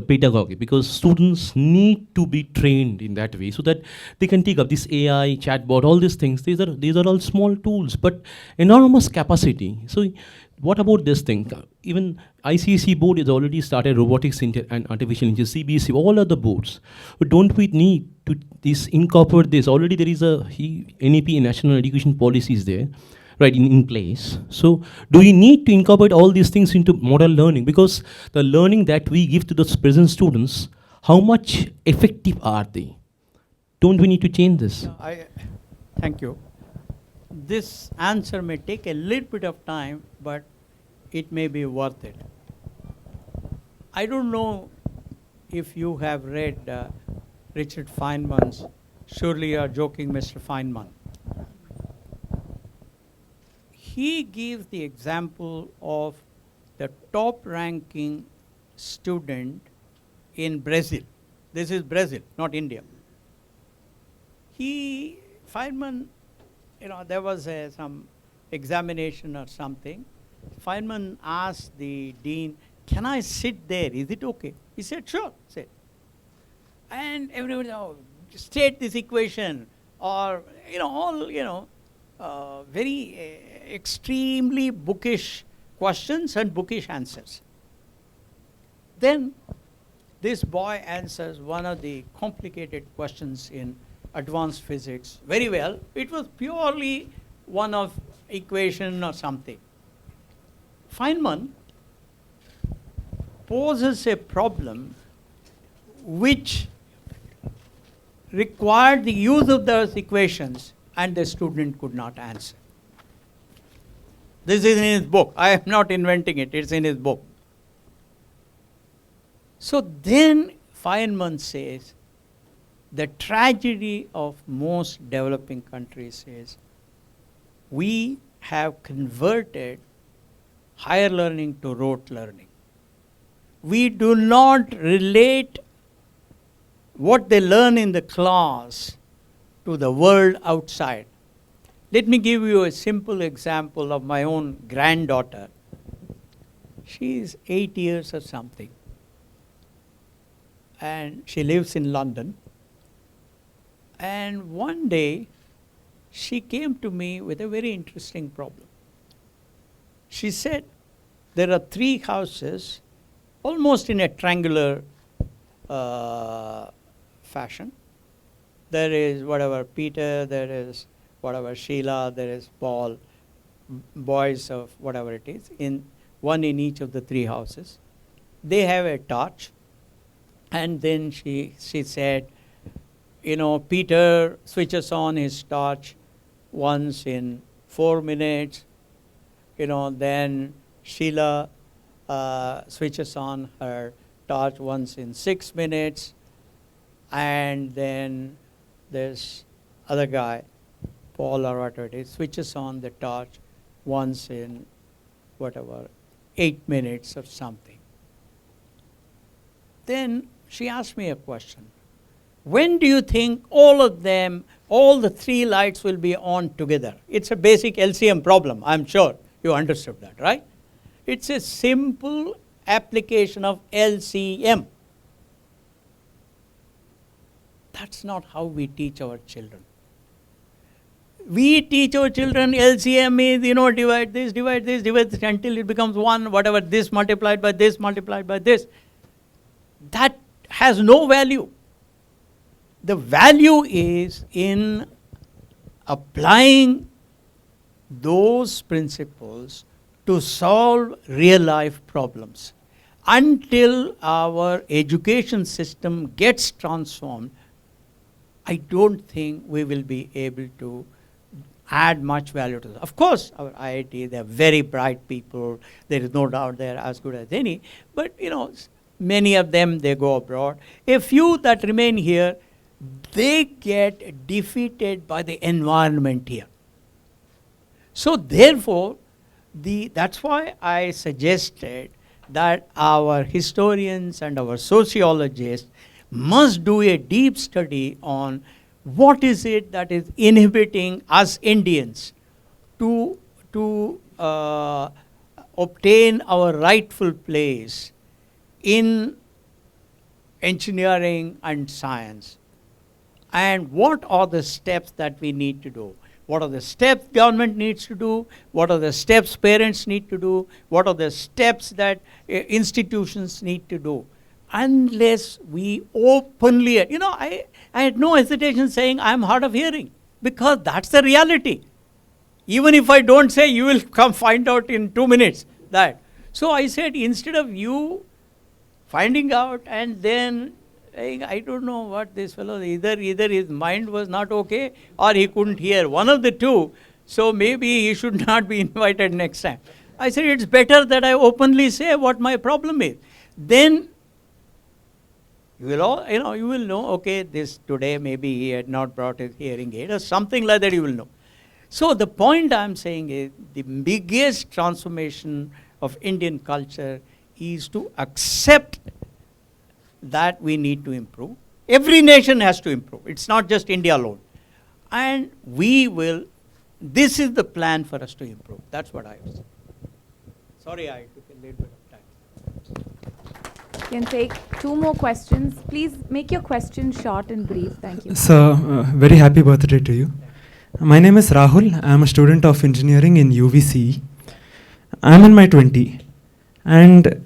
pedagogy, because students need to be trained in that way so that they can take up this AI, chatbot, all these things. These are all small tools, but enormous capacity. So what about this thing? Even ICSE board has already started robotics and artificial intelligence, CBSE, all other boards. But don't we need to incorporate this? Already there is a NEP, National Education Policies there, right, in place. So do we need to incorporate all these things into model learning? Because the learning that we give to the present students, how much effective are they? Don't we need to change this? Thank you. This answer may take a little bit of time, but it may be worth it. I don't know if you have read Richard Feynman's, surely you are joking, Mr. Feynman. He gives the example of the top-ranking student in Brazil. This is Brazil, not India. Feynman, there was some examination or something. Feynman asked the dean, "Can I sit there? Is it okay?" He said, "Sure, sit." And everybody, state this equation, or very extremely bookish questions and bookish answers. Then this boy answers one of the complicated questions in advanced physics very well. It was purely one of equation or something. Feynman poses a problem which required the use of those equations, and the student could not answer. This is in his book. I am not inventing it. It's in his book. So then Feynman says, the tragedy of most developing countries is we have converted higher learning to rote learning. We do not relate what they learn in the class to the world outside. Let me give you a simple example of my own granddaughter. She is 8 years or something, and she lives in London. And one day, she came to me with a very interesting problem. She said, there are 3 houses, almost in a triangular fashion. There is whatever Peter, there is whatever Sheila, there is Paul, boys of whatever it is, one in each of the 3 houses. They have a torch. And then she said, Peter switches on his torch once in 4 minutes. Then Sheila switches on her torch once in 6 minutes. And then this other guy, Paul or whatever it is, switches on the torch once in 8 minutes or something. Then she asked me a question. When do you think all of them, all the 3 lights will be on together? It's a basic LCM problem. I'm sure you understood that, right? It's a simple application of LCM. That's not how we teach our children. We teach our children LCM is, divide this, until it becomes 1, whatever, this multiplied by this, multiplied by this. That has no value. The value is in applying those principles to solve real life problems. Until our education system gets transformed, I don't think we will be able to add much value to them. Of course, our IIT, they're very bright people. There is no doubt they're as good as any. But, many of them, they go abroad. A few that remain here, they get defeated by the environment here. So therefore, that's why I suggested that our historians and our sociologists must do a deep study on what is it that is inhibiting us Indians to obtain our rightful place in engineering and science. And what are the steps that we need to do? What are the steps government needs to do? What are the steps parents need to do? What are the steps that institutions need to do? Unless we openly, I had no hesitation saying I'm hard of hearing, because that's the reality. Even if I don't say, you will come find out in 2 minutes that. So I said, instead of you finding out and then I don't know what this fellow, either his mind was not okay or he couldn't hear, one of the two, so maybe he should not be invited next time. I said, it's better that I openly say what my problem is. Then you will know, okay, this today maybe he had not brought his hearing aid or something like that, you will know. So the point I'm saying is, the biggest transformation of Indian culture is to accept that we need to improve. Every nation has to improve. It's not just India alone. And this is the plan for us to improve. That's what I was saying. Sorry, I took a little bit of time. Can take 2 more questions. Please make your question short and brief. Thank you. So, very happy birthday to you. My name is Rahul. I am a student of engineering in UVC. I am in my 20s. And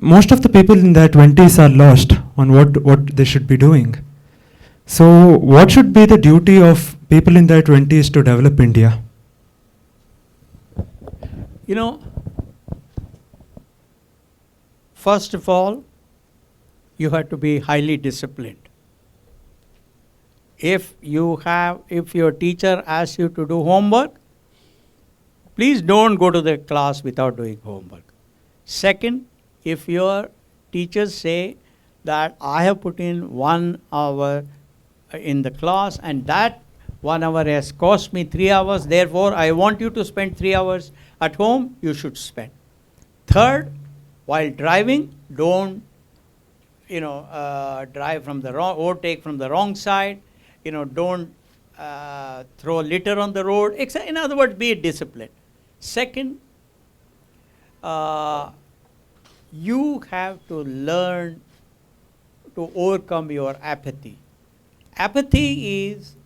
most of the people in their 20s are lost on what they should be doing. So what should be the duty of people in their 20s to develop India? First of all, you have to be highly disciplined. If your teacher asks you to do homework, please don't go to the class without doing homework. Second, if your teachers say that I have put in 1 hour in the class and that 1 hour has cost me 3 hours, therefore I want you to spend 3 hours at home, you should spend. Third, while driving, don't drive from the wrong, overtake from the wrong side, don't throw litter on the road, in other words, be disciplined. Second, you have to learn to overcome your apathy. Apathy is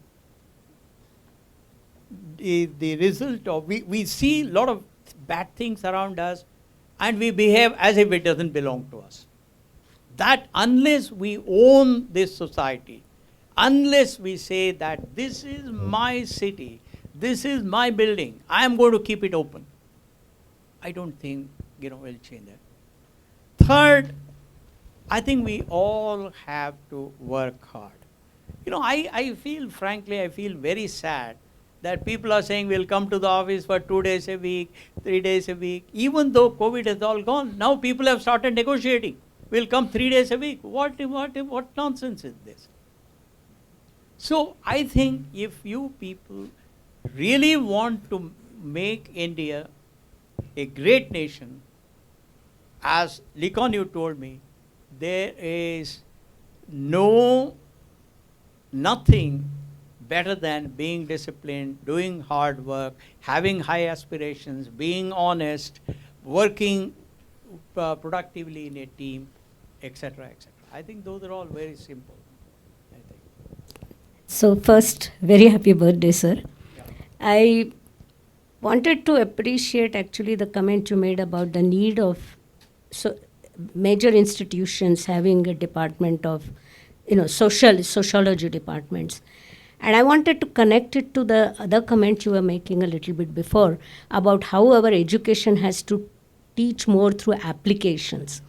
the result of, we see a lot of bad things around us and we behave as if it doesn't belong to us. That unless we own this society, unless we say that this is my city, this is my building, I am going to keep it open, I don't think we'll change that. Third, I think we all have to work hard. I feel very sad that people are saying we'll come to the office for 2 days a week, 3 days a week. Even though COVID is all gone, now people have started negotiating. We'll come 3 days a week. What nonsense is this? So I think if you people really want to make India a great nation, as Lee Kuan Yew told me, there is nothing better than being disciplined, doing hard work, having high aspirations, being honest, working productively in a team, etc., etc. I think those are all very simple. I think. So first, very happy birthday, sir. Yeah. I wanted to appreciate actually the comment you made about the need of major institutions having a department of, sociology departments. And I wanted to connect it to the other comment you were making a little bit before about how our education has to teach more through applications.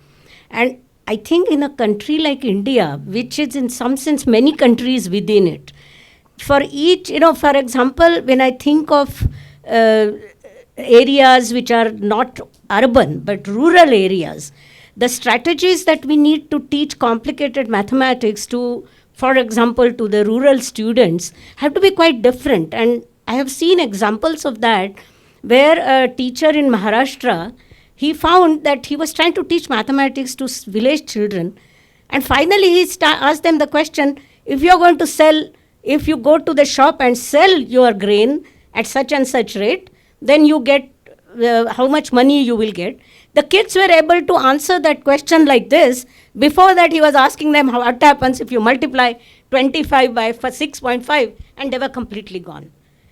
And I think in a country like India, which is in some sense many countries within it, for each, for example, when I think of areas which are not urban but rural areas, the strategies that we need to teach complicated mathematics to for example, to the rural students have to be quite different. And I have seen examples of that where a teacher in Maharashtra, he found that he was trying to teach mathematics to village children. And finally, he asked them the question, if you're going to sell, if you go to the shop and sell your grain at such and such rate, then you get how much money you will get. The kids were able to answer that question like this. Before that, he was asking them what happens if you multiply 25 by 6.5, and they were completely gone.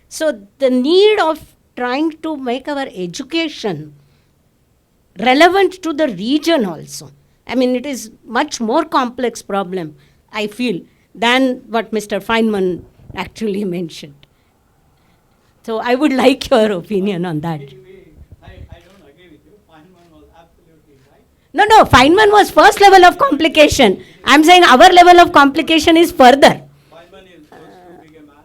So the need of trying to make our education relevant to the region also. I mean, it is much more complex problem, I feel, than what Mr. Feynman actually mentioned. So I would like your opinion on that. I don't agree with you. Feynman was absolutely right. No, Feynman was first level of complication. I'm saying our level of complication is further. Feynman is close to being a man.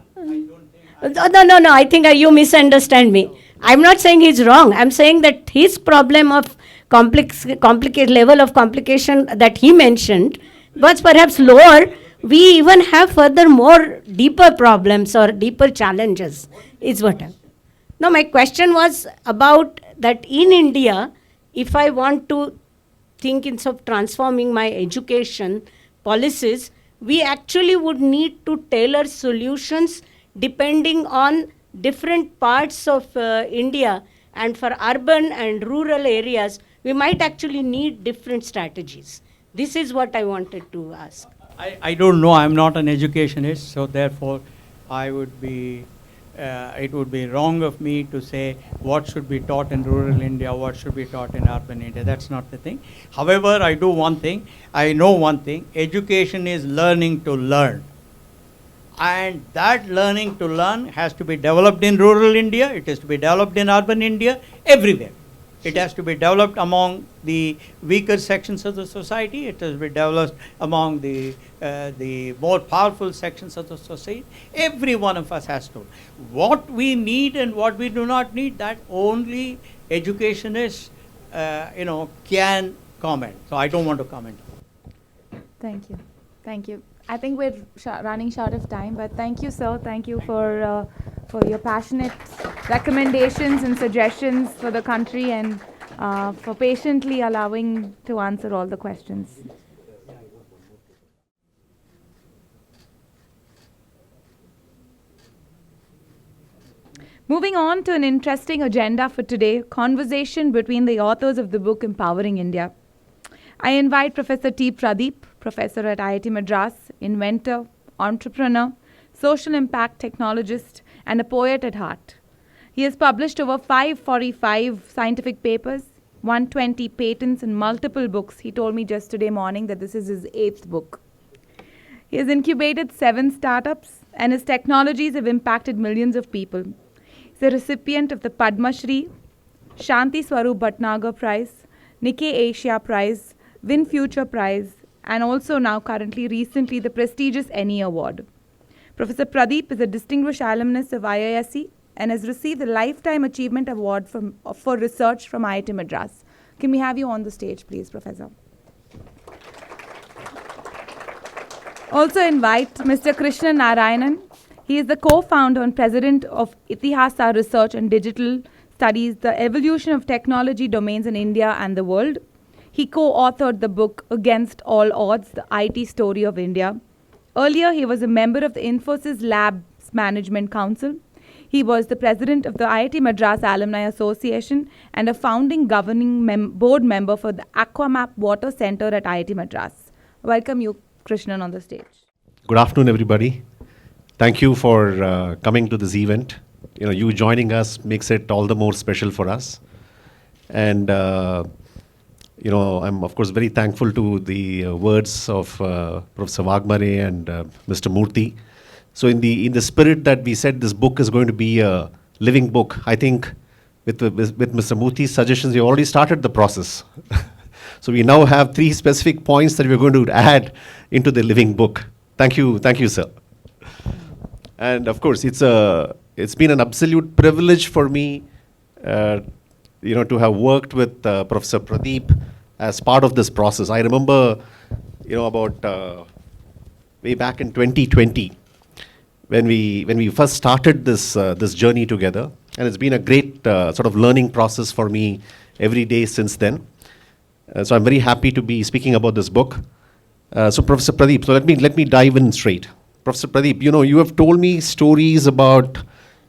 I don't think. No, I think you misunderstand me. I'm not saying he's wrong. I'm saying that his problem of complicated level of complication that he mentioned was perhaps lower. We even have further more deeper problems or deeper challenges, is what I'm. No, my question was about that in India, if I want to think instead of transforming my education policies, we actually would need to tailor solutions depending on different parts of India, and for urban and rural areas, we might actually need different strategies. This is what I wanted to ask. I don't know. I'm not an educationist, so therefore, I would be. It would be wrong of me to say what should be taught in rural India, what should be taught in urban India. That's not the thing. However, I do one thing. I know one thing. Education is learning to learn. And that learning to learn has to be developed in rural India. It has to be developed in urban India, everywhere. It has to be developed among the weaker sections of the society. It has to be developed among the more powerful sections of the society. Every one of us has to. What we need and what we do not need, that only educationists, can comment. So I don't want to comment. Thank you. Thank you. I think we're running short of time, but thank you, sir. Thank you for your passionate recommendations and suggestions for the country, and for patiently allowing to answer all the questions. Moving on to an interesting agenda for today, conversation between the authors of the book Empowering India. I invite Professor T. Pradeep, professor at IIT Madras, inventor, entrepreneur, social impact technologist, and a poet at heart. He has published over 545 scientific papers, 120 patents, and multiple books. He told me just today morning that this is his 8th book. He has incubated 7 startups, and his technologies have impacted millions of people. He's a recipient of the Padma Shri, Shanti Swarup Bhatnagar Prize, Nikkei Asia Prize, Win Future Prize, and also now currently recently the prestigious NE Award. Professor Pradeep is a distinguished alumnus of IISc and has received the Lifetime Achievement Award for research from IIT Madras. Can we have you on the stage, please, Professor? Also invite Mr. Krishnan Narayanan. He is the co-founder and president of Itihasa Research and Digital Studies, the evolution of technology domains in India and the world. He co-authored the book Against All Odds, the IT Story of India. Earlier, he was a member of the Infosys Labs Management Council. He was the president of the IIT Madras Alumni Association and a founding governing board member for the Aquamap Water Center at IIT Madras. Welcome you, Krishnan, on the stage. Good afternoon, everybody. Thank you for coming to this event. You joining us makes it all the more special for us. And, I'm, of course, very thankful to the words of Professor Wagmare and Mr. Murthy. So in the spirit that we said this book is going to be a living book, I think with Mr. Murthy's suggestions, we already started the process. So we now have 3 specific points that we're going to add into the living book. Thank you, sir. And of course, it's been an absolute privilege for me, to have worked with Professor Pradeep as part of this process. I remember, about way back in 2020 when we first started this journey together, and it's been a great sort of learning process for me every day since then. So I'm very happy to be speaking about this book. So Professor Pradeep, so let me dive in straight. Professor Pradeep, you have told me stories about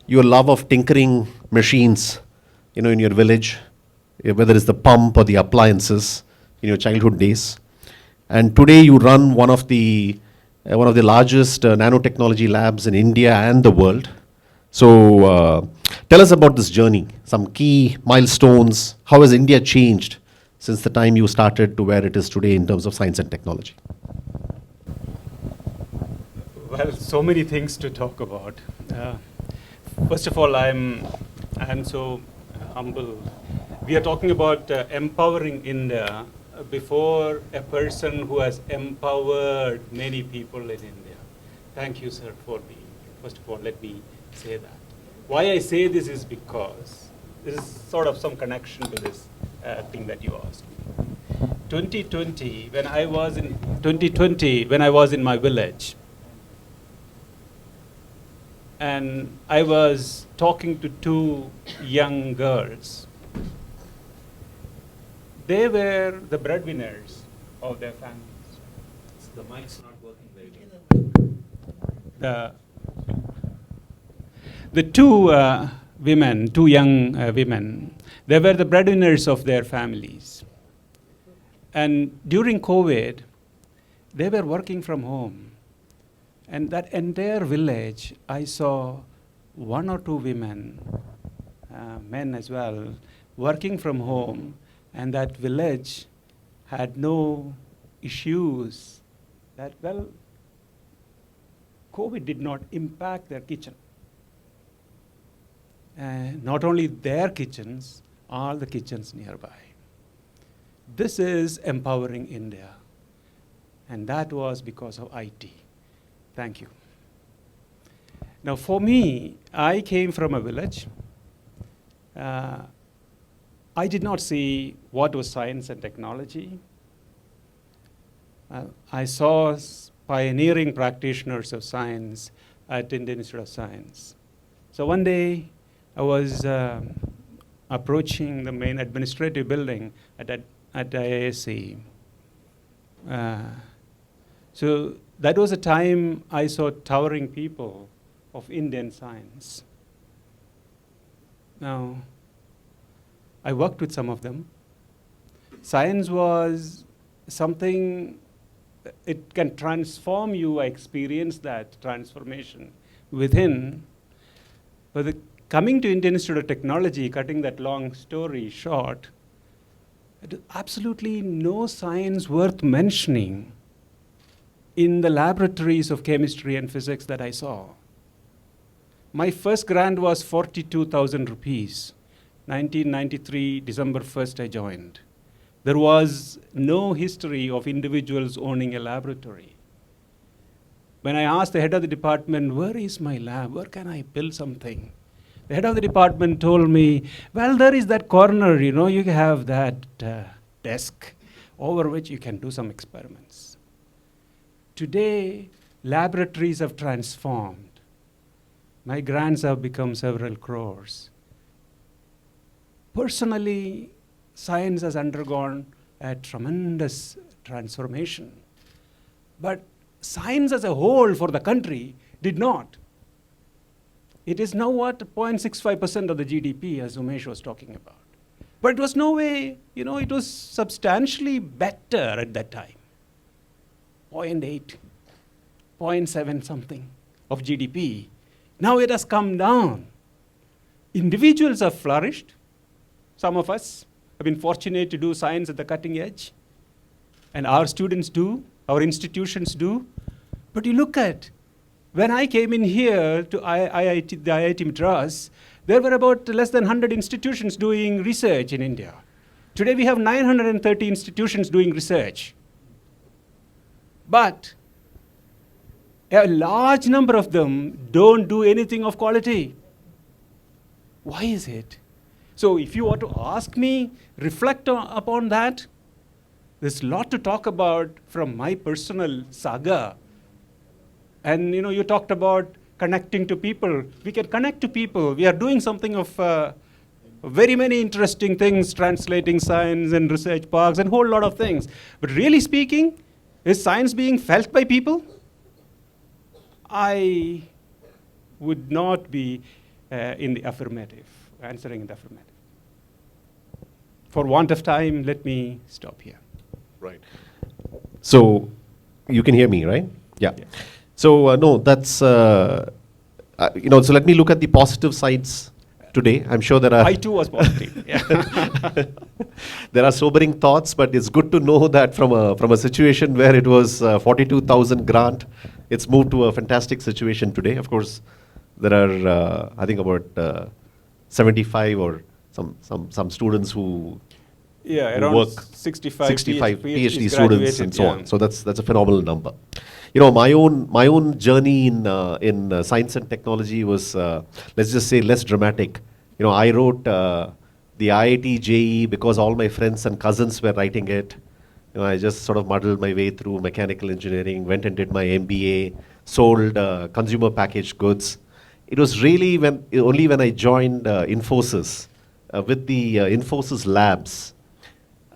your love of tinkering machines, in your village, whether it's the pump or the appliances in your childhood days. And today you run one of the largest nanotechnology labs in India and the world. So tell us about this journey, some key milestones. How has India changed since the time you started to where it is today in terms of science and technology? Well, so many things to talk about. First of all, I'm so humble. We are talking about empowering India before a person who has empowered many people in India. Thank you, sir, first of all, let me say that. Why I say this is because this is sort of some connection to this thing that you asked me. 2020, when I was in my village, and I was talking to two young girls. They were the breadwinners of their families. The mic's not working very well. The two young women, they were the breadwinners of their families. And during COVID, they were working from home. And that entire village, I saw one or two women, men as well, working from home, and that village had no issues that, COVID did not impact their kitchen. Not only their kitchens, all the kitchens nearby. This is empowering India. And that was because of IT. Thank you. Now, for me, I came from a village. I did not see what was science and technology. I saw pioneering practitioners of science at Indian Institute of Science. So one day, I was approaching the main administrative building at IASc. So that was a time I saw towering people of Indian science. Now, I worked with some of them. Science was something, it can transform you. I experienced that transformation within. But coming to Indian Institute of Technology, cutting that long story short, absolutely no science worth mentioning in the laboratories of chemistry and physics that I saw. My first grant was 42,000 rupees. 1993, December 1st, I joined. There was no history of individuals owning a laboratory. When I asked the head of the department, where is my lab? Where can I build something? The head of the department told me, well, there is that corner, you have that desk over which you can do some experiments. Today, laboratories have transformed. My grants have become several crores. Personally, science has undergone a tremendous transformation. But science as a whole for the country did not. It is now what, 0.65% of the GDP, as Umesh was talking about. But it was no way, it was substantially better at that time. 0.8, 0.7 something of GDP. Now it has come down. Individuals have flourished. Some of us have been fortunate to do science at the cutting edge. And our students do, our institutions do. But you look at, when I came in here to the IIT Madras, there were about less than 100 institutions doing research in India. Today we have 930 institutions doing research. But a large number of them don't do anything of quality. Why is it? So if you were to ask me, reflect upon that, there's a lot to talk about from my personal saga And you talked about connecting to people. We can connect to people. We are doing something of very many interesting things, translating science and research parks and a whole lot of things. But really speaking, is science being felt by people? I would not be in the affirmative, answering in the affirmative. For want of time, let me stop here. Right. So you can hear me, right? Yeah. So no, that's so let me look at the positive sides today. I'm sure there are. I too was positive. Yeah. There are sobering thoughts, but it's good to know that from a situation where it was 42,000 grant, it's moved to a fantastic situation today. Of course, there are I think about 75 or some students who around work 65 PhD students and so on. So that's a phenomenal number. My own journey in science and technology was let's just say less dramatic. I wrote the IIT JEE because all my friends and cousins were writing it. I just sort of muddled my way through mechanical engineering, went and did my MBA, sold consumer packaged goods. It was really only when I joined Infosys with the Infosys labs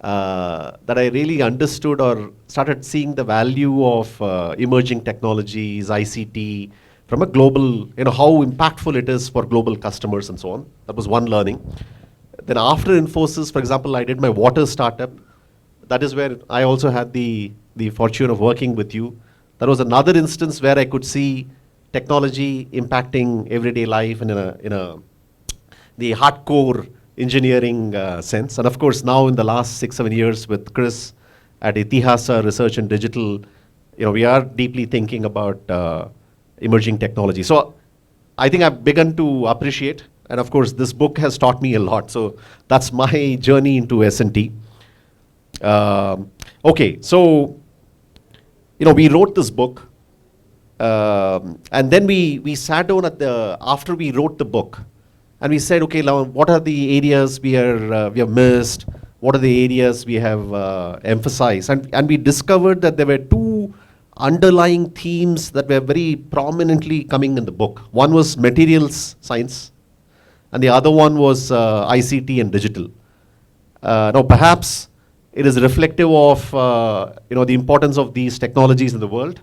that I really understood or started seeing the value of emerging technologies, ICT, from a global, how impactful it is for global customers and so on. That was one learning. Then after Infosys, for example, I did my water startup. That is where I also had the fortune of working with you. That was another instance where I could see technology impacting everyday life and the hardcore engineering sense. And of course, now in the last 6-7 years with Chris at Itihasa Research and Digital, we are deeply thinking about emerging technology. So I think I've begun to appreciate, and of course, this book has taught me a lot. So that's my journey into S&T. Okay, so we wrote this book, and then we sat down after we wrote the book. And we said, okay, now what are the areas we have missed? What are the areas we have emphasized? And we discovered that there were two underlying themes that were very prominently coming in the book. One was materials science, and the other one was ICT and digital. Now, perhaps it is reflective of the importance of these technologies in the world.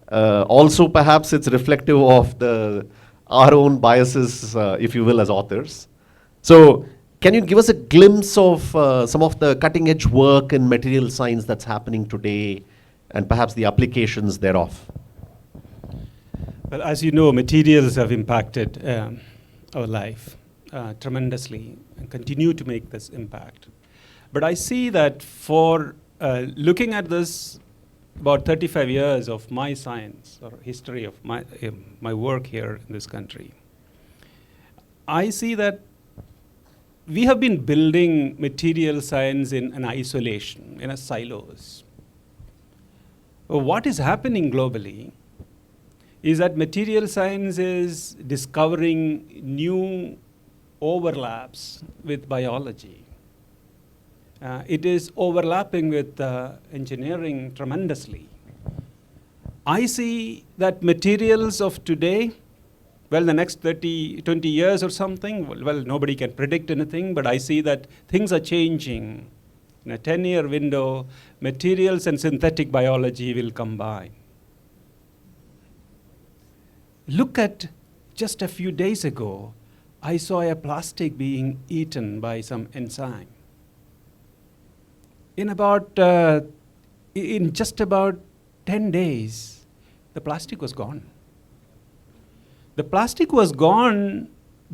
Also, perhaps it's reflective of our own biases, if you will, as authors. So can you give us a glimpse of some of the cutting edge work in material science that's happening today and perhaps the applications thereof? Well, as you know, materials have impacted our life tremendously and continue to make this impact. But I see that for looking at this about 35 years of my science or history of my work here in this country, I see that we have been building material science in an isolation, in a silos. What is happening globally is that material science is discovering new overlaps with biology. It is overlapping with engineering tremendously. I see that materials of today, well, the next 20 years or something, well, nobody can predict anything, but I see that things are changing. In a 10-year window, materials and synthetic biology will combine. Look at just a few days ago, I saw a plastic being eaten by some enzyme. In just about 10 days, the plastic was gone. The plastic was gone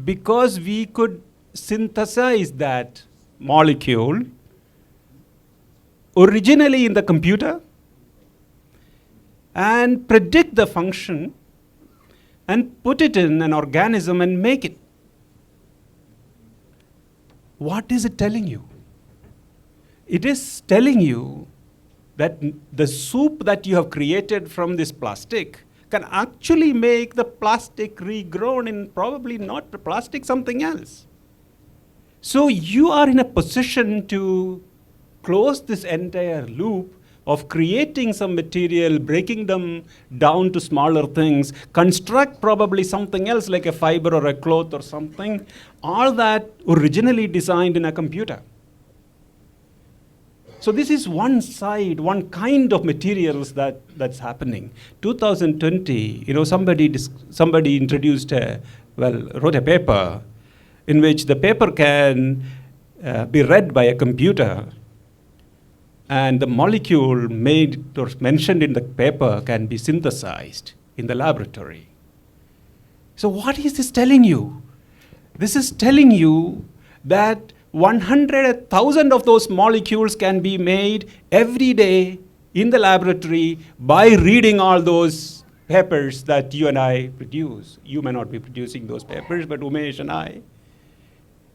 because we could synthesize that molecule originally in the computer and predict the function and put it in an organism and make it. What is it telling you? It is telling you that the soup that you have created from this plastic can actually make the plastic regrown in probably not the plastic, something else. So you are in a position to close this entire loop of creating some material, breaking them down to smaller things, construct probably something else like a fiber or a cloth or something, all that originally designed in a computer. So this is one side, one kind of materials that's happening. 2020, somebody introduced wrote a paper in which the paper can be read by a computer, and the molecule made or mentioned in the paper can be synthesized in the laboratory. So what is this telling you? This is telling you that 100,000 of those molecules can be made every day in the laboratory by reading all those papers that you and I produce. You may not be producing those papers, but Umesh and I.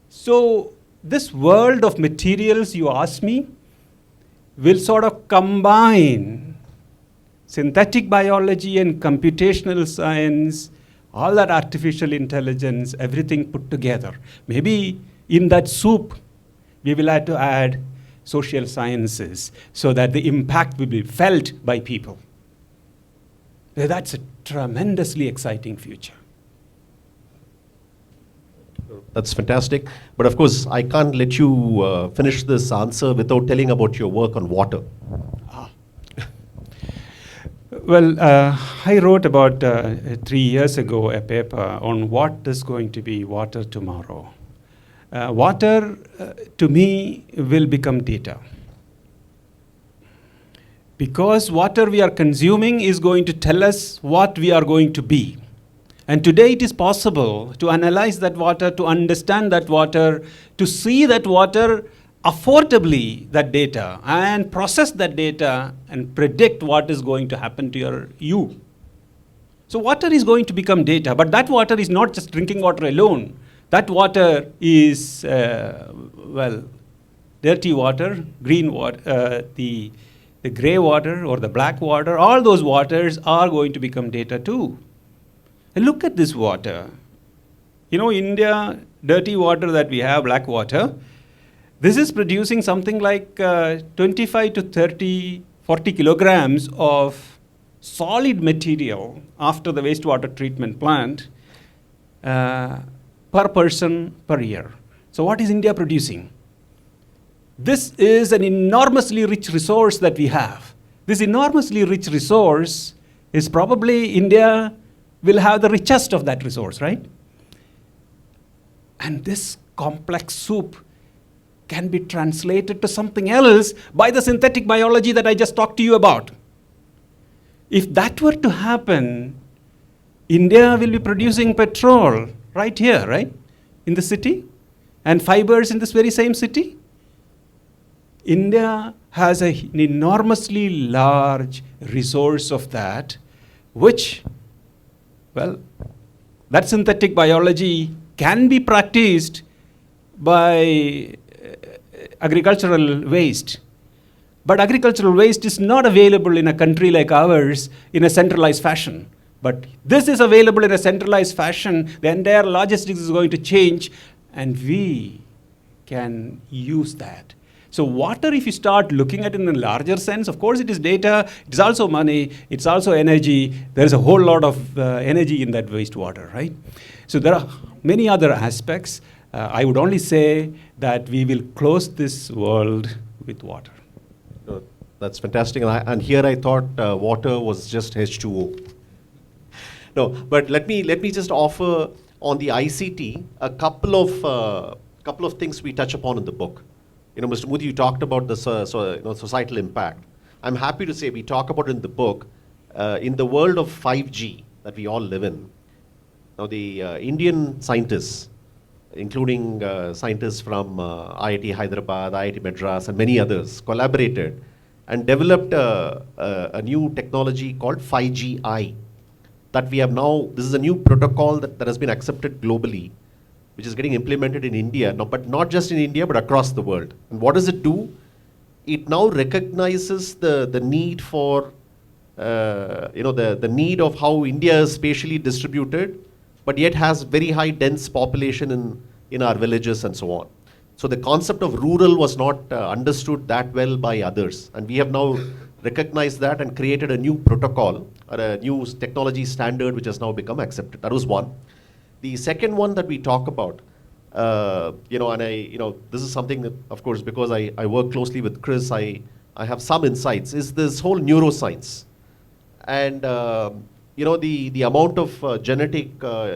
So this world of materials, you ask me, will sort of combine synthetic biology and computational science, all that artificial intelligence, everything put together. Maybe in that soup, we will have to add social sciences so that the impact will be felt by people. That's a tremendously exciting future. That's fantastic. But of course, I can't let you finish this answer without telling about your work on water. Well, I wrote about 3 years ago a paper on what is going to be water tomorrow. Water, to me, will become data. Because water we are consuming is going to tell us what we are going to be. And today it is possible to analyze that water, to understand that water, to see that water affordably, that data, and process that data and predict what is going to happen to you. So water is going to become data, but that water is not just drinking water alone. That water is, dirty water, green water, the gray water or the black water, all those waters are going to become data too. And look at this water. India, dirty water that we have, black water, this is producing something like 25 to 30, 40 kilograms of solid material after the wastewater treatment plant per person per year. So what is India producing? This is an enormously rich resource that we have. This enormously rich resource is probably India will have the richest of that resource, right? And this complex soup can be translated to something else by the synthetic biology that I just talked to you about. If that were to happen, India will be producing petrol right here, right? In the city, and fibers in this very same city. India has an enormously large resource of that, which, that synthetic biology can be practiced by agricultural waste. But agricultural waste is not available in a country like ours in a centralized fashion. But this is available in a centralized fashion. The entire logistics is going to change, and we can use that. So water, if you start looking at it in a larger sense, of course it is data, it's also money, it's also energy. There is a whole lot of energy in that wastewater, right? So there are many other aspects. I would only say that we will close this world with water. That's fantastic. And here I thought water was just H2O. No, but let me just offer on the ICT a couple of things we touch upon in the book. Mr. Moody, you talked about the societal impact. I'm happy to say we talk about it in the book. In the world of 5G that we all live in, now the Indian scientists, including scientists from IIT Hyderabad, IIT Madras, and many others, collaborated and developed a new technology called 5GI. That we have now, this is a new protocol that has been accepted globally, which is getting implemented in India, but not just in India, but across the world. And what does it do? It now recognizes the need for, the need of how India is spatially distributed, but yet has very high dense population in our villages and so on. So the concept of rural was not understood that well by others. And we have now recognized that and created a new protocol or a new technology standard which has now become accepted. That was one. The second one that we talk about, this is something that, of course, because I work closely with Chris, I have some insights, is this whole neuroscience. And, the amount of genetic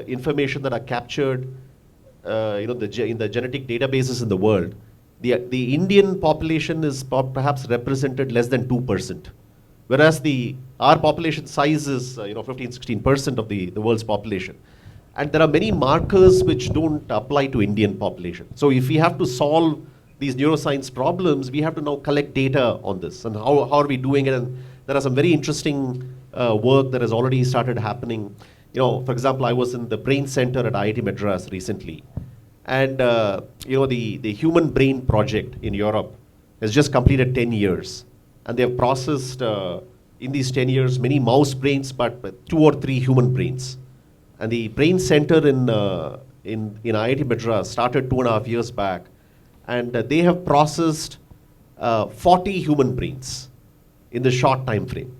information that are captured, in the genetic databases in the world, the Indian population is perhaps represented less than 2%, whereas our population size is 15-16% of the world's population. And there are many markers which don't apply to Indian population. So if we have to solve these neuroscience problems, we have to now collect data on this. And how are we doing it? And there are some very interesting work that has already started happening. For example, I was in the brain center at IIT Madras recently. And the Human Brain Project in Europe has just completed 10 years. And they have processed, in these 10 years, many mouse brains, but 2 or 3 human brains. And the brain center in IIT Madras started 2.5 years back. And they have processed 40 human brains in the short time frame.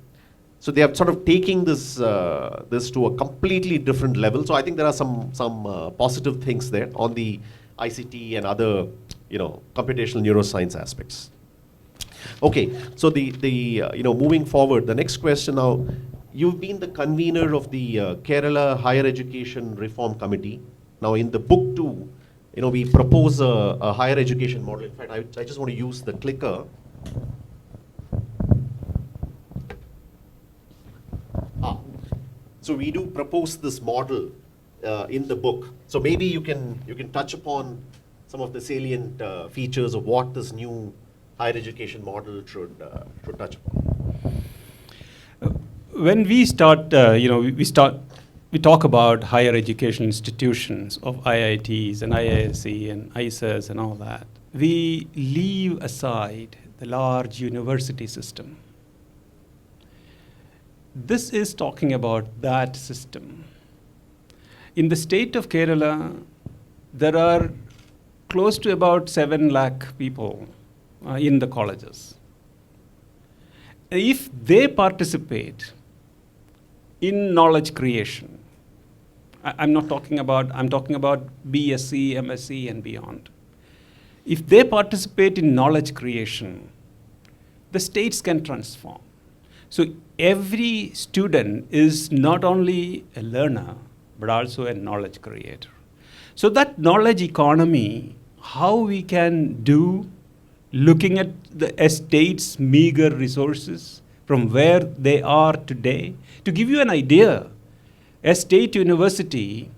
So they are sort of taking this to a completely different level. So I think there are some positive things there on the ICT and other computational neuroscience aspects. Okay, so moving forward, the next question now. You've been the convener of the Kerala Higher Education Reform Committee. Now in the book too, we propose a higher education model. In fact, I just want to use the clicker. So we do propose this model in the book. So maybe you can touch upon some of the salient features of what this new higher education model should touch upon. When we start, we talk about higher education institutions of IITs and IISc and ISAs and all that. We leave aside the large university system. This is talking about that system. In the state of Kerala, there are close to about 7 lakh people in the colleges. If they participate in knowledge creation, I'm talking about BSc, MSc and beyond. If they participate in knowledge creation, the states can transform. So every student is not only a learner, but also a knowledge creator. So that knowledge economy, how we can do, looking at the state's meager resources from where they are today. To give you an idea, a state university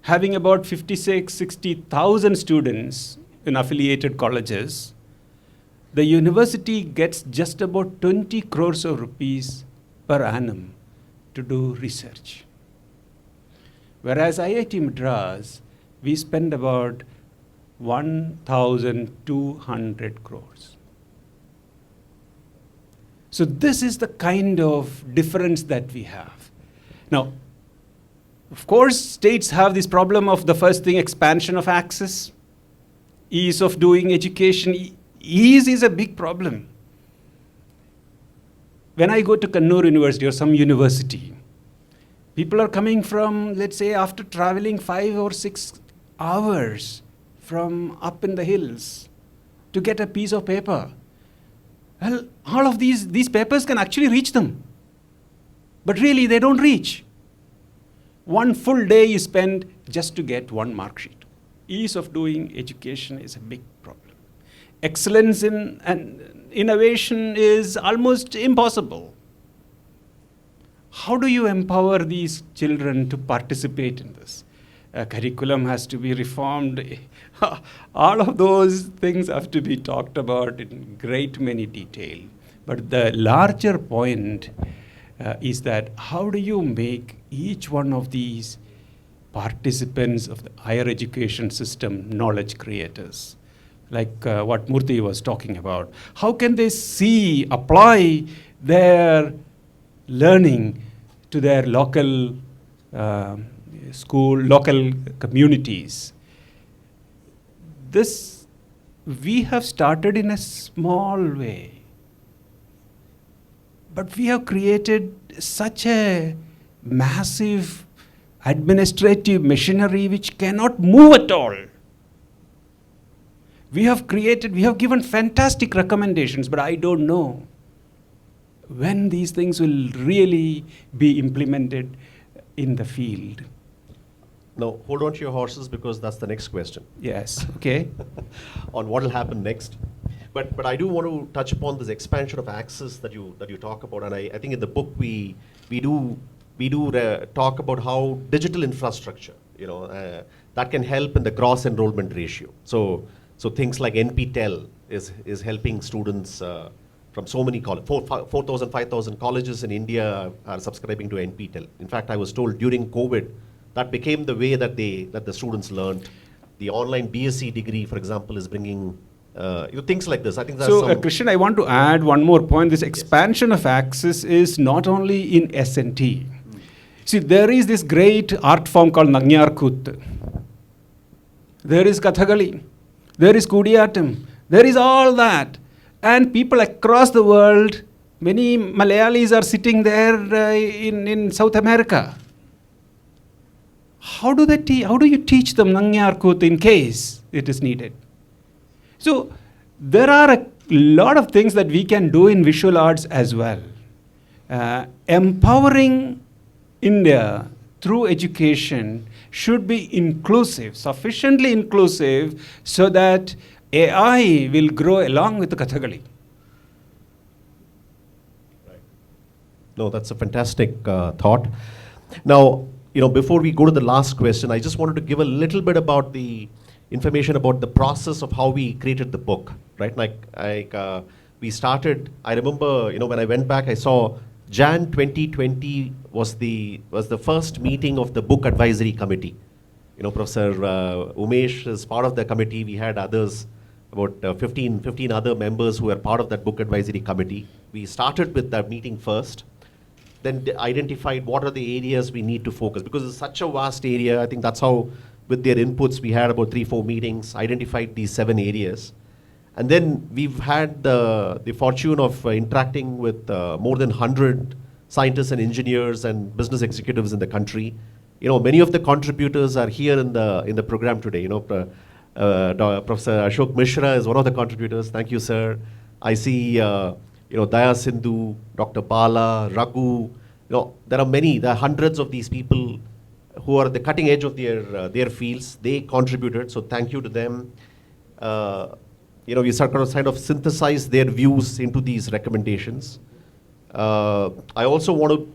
having about 60,000 students in affiliated colleges, the university gets just about 20 crores of rupees per annum to do research. Whereas IIT Madras, we spend about 1,200 crores. So this is the kind of difference that we have. Now, of course, states have this problem of the first thing, expansion of access, ease of doing education. Ease is a big problem. When I go to Kannur University or some university, people are coming from, let's say, after traveling 5 or 6 hours from up in the hills to get a piece of paper. Well, all of these papers can actually reach them. But really, they don't reach. One full day is spent just to get one mark sheet. Ease of doing education is a big problem. Excellence in innovation is almost impossible. How do you empower these children to participate in this? Curriculum has to be reformed. All of those things have to be talked about in great many detail. But the larger point is that how do you make each one of these participants of the higher education system knowledge creators? Like what Murthy was talking about. How can they apply their learning to their local school, local communities? This we have started in a small way. But we have created such a massive administrative machinery which cannot move at all. We have given fantastic recommendations, but I don't know when these things will really be implemented in the field. Now, hold on to your horses because that's the next question. Yes, okay. On what will happen next. But I do want to touch upon this expansion of access that you talk about, and I think in the book we do talk about how digital infrastructure, that can help in the gross enrollment ratio. So things like NPTEL is helping students from so many colleges. 4,000, 5,000 colleges in India are subscribing to NPTEL. In fact, I was told during COVID that became the way that the students learned. The online BSc degree, for example, is bringing things like this. I think that's Krishnan, I want to add one more point. This expansion of access is not only in S&T. See, there is this great art form called Nangyarkut. There is Kathakali. There is Kudiyatam. There is all that. And people across the world, many Malayalis are sitting there in South America. How do you teach them Nangyarkut in case it is needed? So there are a lot of things that we can do in visual arts as well. Empowering India through education should be inclusive, sufficiently inclusive, so that AI will grow along with the Kathakali. Right. No, that's a fantastic thought. Now, before we go to the last question, I just wanted to give a little bit about the information about the process of how we created the book, right? We started, I remember, when I went back, I saw Jan 2020 was the first meeting of the book advisory committee. Professor Umesh is part of the committee. We had others, about 15 other members who were part of that book advisory committee. We started with that meeting first, then identified what are the areas we need to focus, because it's such a vast area. I think that's how, with their inputs, we had about 3-4 meetings, identified these 7 areas. And then we've had the fortune of interacting with more than 100 scientists and engineers and business executives in the country. Many of the contributors are here in the program today. Professor Ashok Mishra is one of the contributors. Thank you, sir. I see, Daya Sindhu, Dr. Bala, Raghu. There are hundreds of these people who are at the cutting edge of their fields. They contributed, so thank you to them. We kind of synthesize their views into these recommendations. I also want to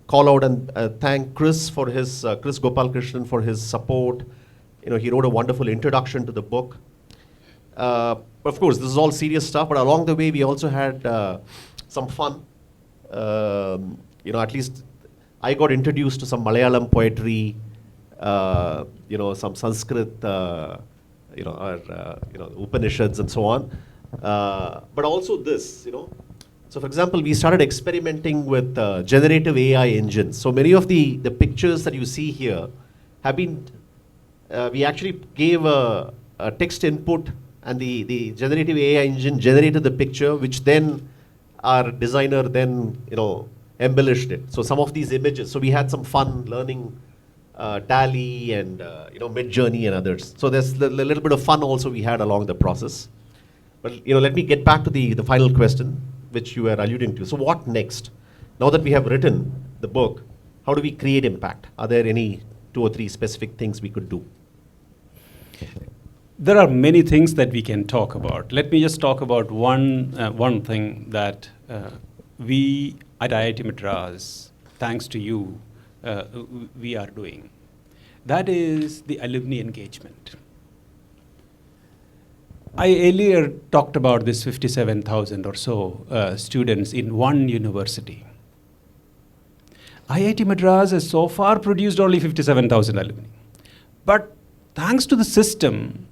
call out and thank Chris for his Chris Gopalakrishnan for his support. He wrote a wonderful introduction to the book. Of course, this is all serious stuff, but along the way we also had some fun. At least I got introduced to some Malayalam poetry, some Sanskrit, Upanishads and so on. But also this, So for example, we started experimenting with generative AI engines. So many of the pictures that you see here have been, we actually gave a text input, and the generative AI engine generated the picture, which then our designer then, embellished it. So some of these images, so we had some fun learning DALL-E and Midjourney and others. So there's a little bit of fun also we had along the process. But let me get back to the final question, which you were alluding to. So what next? Now that we have written the book, how do we create impact? Are there any 2 or 3 specific things we could do? There are many things that we can talk about. Let me just talk about one thing that we at IIT Madras, thanks to you, we are doing. That is the alumni engagement. I earlier talked about this 57,000 or so students in one university. IIT Madras has so far produced only 57,000 alumni. But thanks to the system,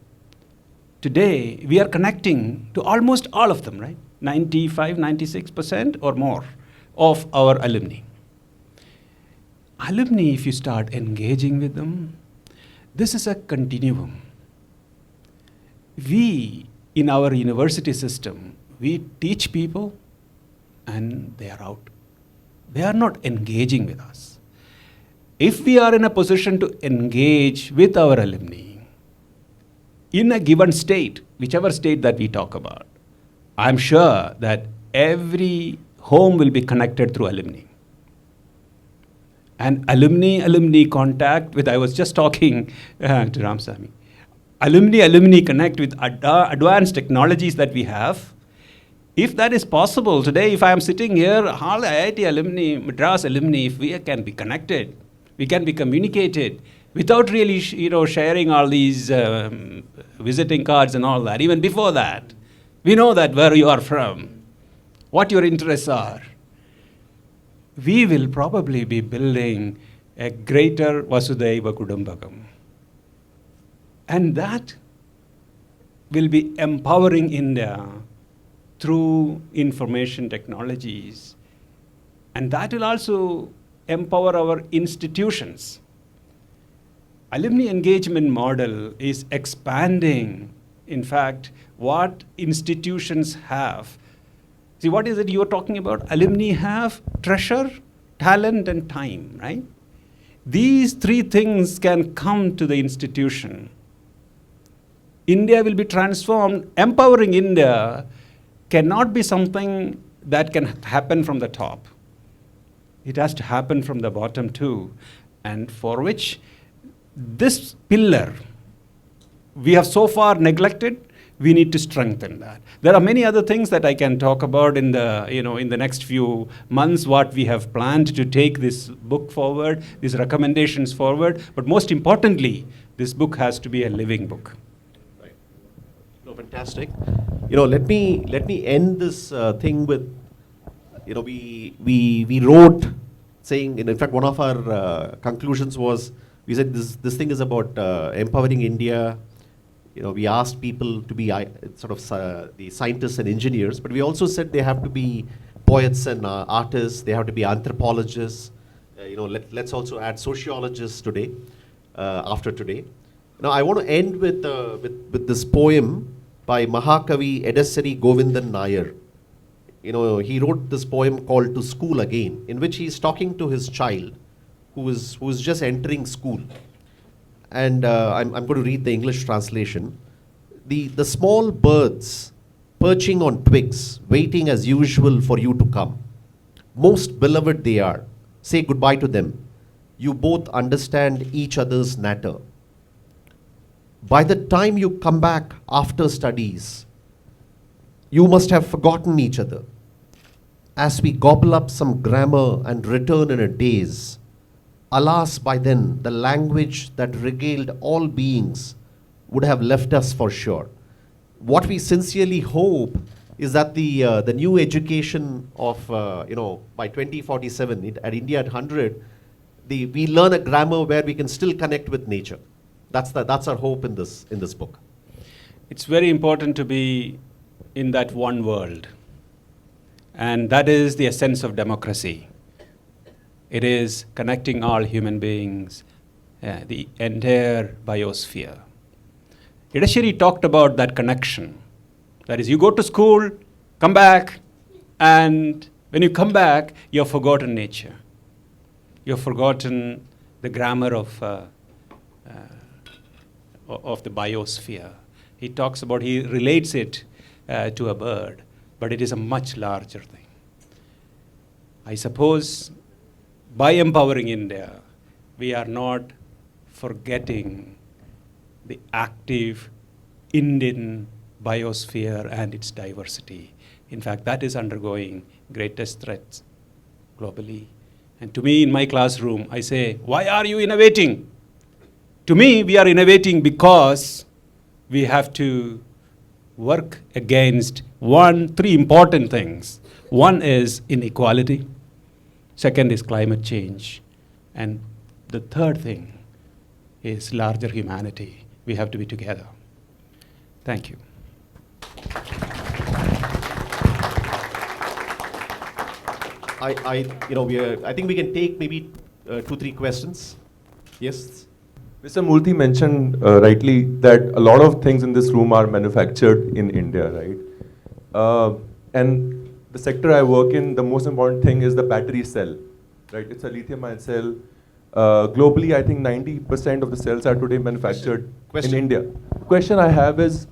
today we are connecting to almost all of them, right? 95, 96% or more of our alumni. Alumni, if you start engaging with them, this is a continuum. We, in our university system, we teach people and they are out. They are not engaging with us. If we are in a position to engage with our alumni in a given state, whichever state that we talk about, I'm sure that every home will be connected through alumni. And alumni contact with, I was just talking to Ramsamy, alumni connect with advanced technologies that we have. If that is possible today, if I am sitting here, all IIT alumni, Madras alumni, if we can be connected, we can be communicated without really sharing all these visiting cards and all that. Even before that, we know that where you are from, what your interests are. We will probably be building a greater Vasudhaiva Kudumbakam. And that will be empowering India through information technologies. And that will also empower our institutions. Alumni engagement model is expanding, in fact, what institutions have. See, what is it you are talking about? Alumni have treasure, talent, and time, right? These three things can come to the institution. India will be transformed. Empowering India cannot be something that can happen from the top. It has to happen from the bottom too. And for which this pillar we have so far neglected, we need to strengthen that. There are many other things that I can talk about in the next few months, what we have planned to take this book forward, these recommendations forward. But most importantly, this book has to be a living book. Right. No, fantastic. Let me end this thing with, we wrote saying, in fact, one of our conclusions was, we said this thing is about empowering India. We asked people to be the scientists and engineers, but we also said they have to be poets and artists, they have to be anthropologists. Let's also add sociologists today, after today. Now I want to end with this poem by Mahakavi Edasari Govindan Nair. He wrote this poem called To School Again, in which he is talking to his child who is just entering school. And I'm going to read the English translation. The small birds perching on twigs, waiting as usual for you to come. Most beloved they are. Say goodbye to them. You both understand each other's natter. By the time you come back after studies, you must have forgotten each other. As we gobble up some grammar and return in a daze, alas, by then, the language that regaled all beings would have left us for sure. What we sincerely hope is that the new education of, by 2047, at India at 100, we learn a grammar where we can still connect with nature. That's our hope in this book. It's very important to be in that one world. And that is the essence of democracy. It is connecting all human beings, the entire biosphere. Edasari talked about that connection. That is, you go to school, come back, and when you come back, you've forgotten nature. You've forgotten the grammar of the biosphere. He relates it to a bird, but it is a much larger thing. I suppose by empowering India, we are not forgetting the active Indian biosphere and its diversity. In fact, that is undergoing greatest threats globally. And to me, in my classroom, I say, why are you innovating? To me, we are innovating because we have to work against three important things. One is inequality. Second is climate change. And the third thing is larger humanity. We have to be together. Thank you. I think we can take maybe 2-3 questions. Yes. Mr. Murthy mentioned rightly that a lot of things in this room are manufactured in India, right? And the sector I work in, the most important thing is the battery cell, right? It's a lithium-ion cell. Globally, I think 90% of the cells are today manufactured in India. The question I have is,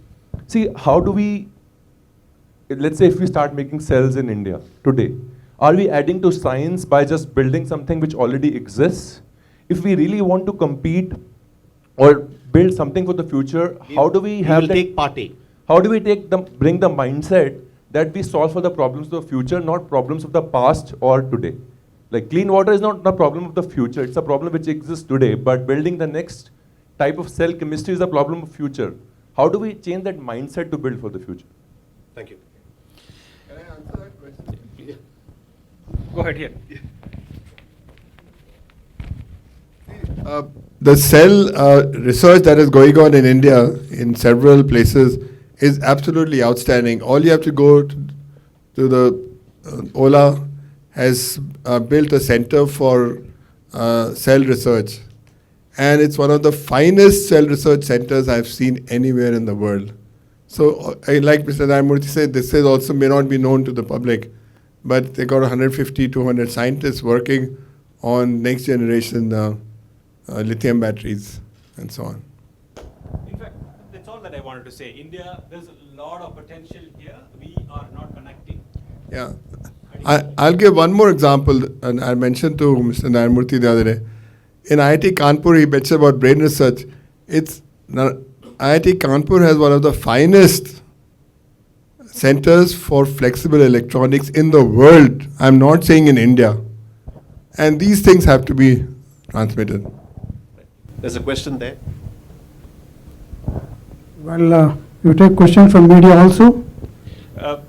see, how do we, let's say if we start making cells in India today, are we adding to science by just building something which already exists? If we really want to compete or build something for the future, how do we have that? Take party. How do we bring the mindset that we solve for the problems of the future, not problems of the past or today? Like clean water is not the problem of the future, it's a problem which exists today, but building the next type of cell chemistry is a problem of future. How do we change that mindset to build for the future? Thank you. Can I answer that question? Yeah. Go ahead here. The cell research that is going on in India in several places is absolutely outstanding. All you have to go to the Ola has built a center for cell research, and it's one of the finest cell research centers I've seen anywhere in the world. So, like Mr. Narayanan said, this is also may not be known to the public, but they got 150, 200 scientists working on next generation lithium batteries and so on. In fact, that's all that I wanted to say. India, there's a lot of potential here. We are not connecting. Yeah. I'll give one more example, and I mentioned to Mr. Narayanan the other day. In IIT Kanpur, he mentioned about brain research. IIT Kanpur has one of the finest centers for flexible electronics in the world. I'm not saying in India. And these things have to be transmitted. There's a question there. Well, you take question from media also?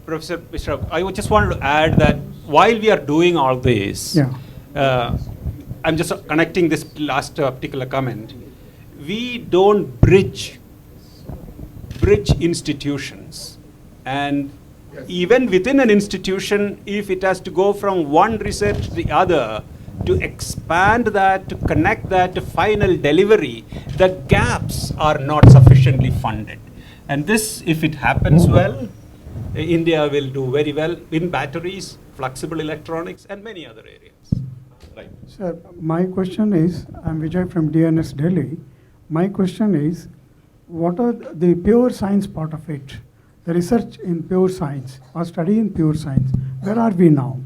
Professor Mishra, I just wanted to add that while we are doing all this, I'm just connecting this last particular comment. We don't bridge institutions, and even within an institution, if it has to go from one research to the other, to expand that, to connect that to final delivery, the gaps are not sufficiently funded. And this, if it happens well, India will do very well in batteries, flexible electronics, and many other areas. Right. Sir, my question is, I'm Vijay from DNS Delhi. My question is, what are the pure science part of it? The research in pure science or study in pure science, where are we now?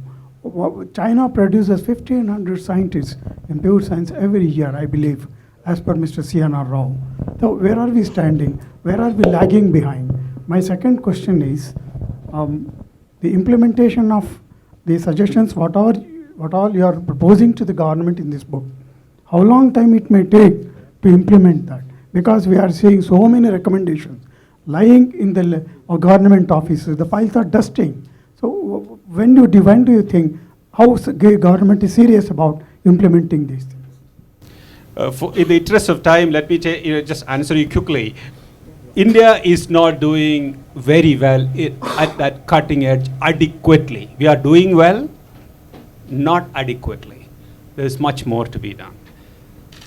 China produces 1,500 scientists in pure science every year, I believe, as per Mr. C.N.R. Rao. So where are we standing? Where are we lagging behind? My second question is, the implementation of the suggestions, what all you are proposing to the government in this book, how long time it may take to implement that? Because we are seeing so many recommendations lying in the government offices, the files are dusting. So when do you think how government is serious about implementing these things? In the interest of time, let me just answer you quickly. India is not doing very well at that cutting edge adequately. We are doing well, not adequately. There's much more to be done.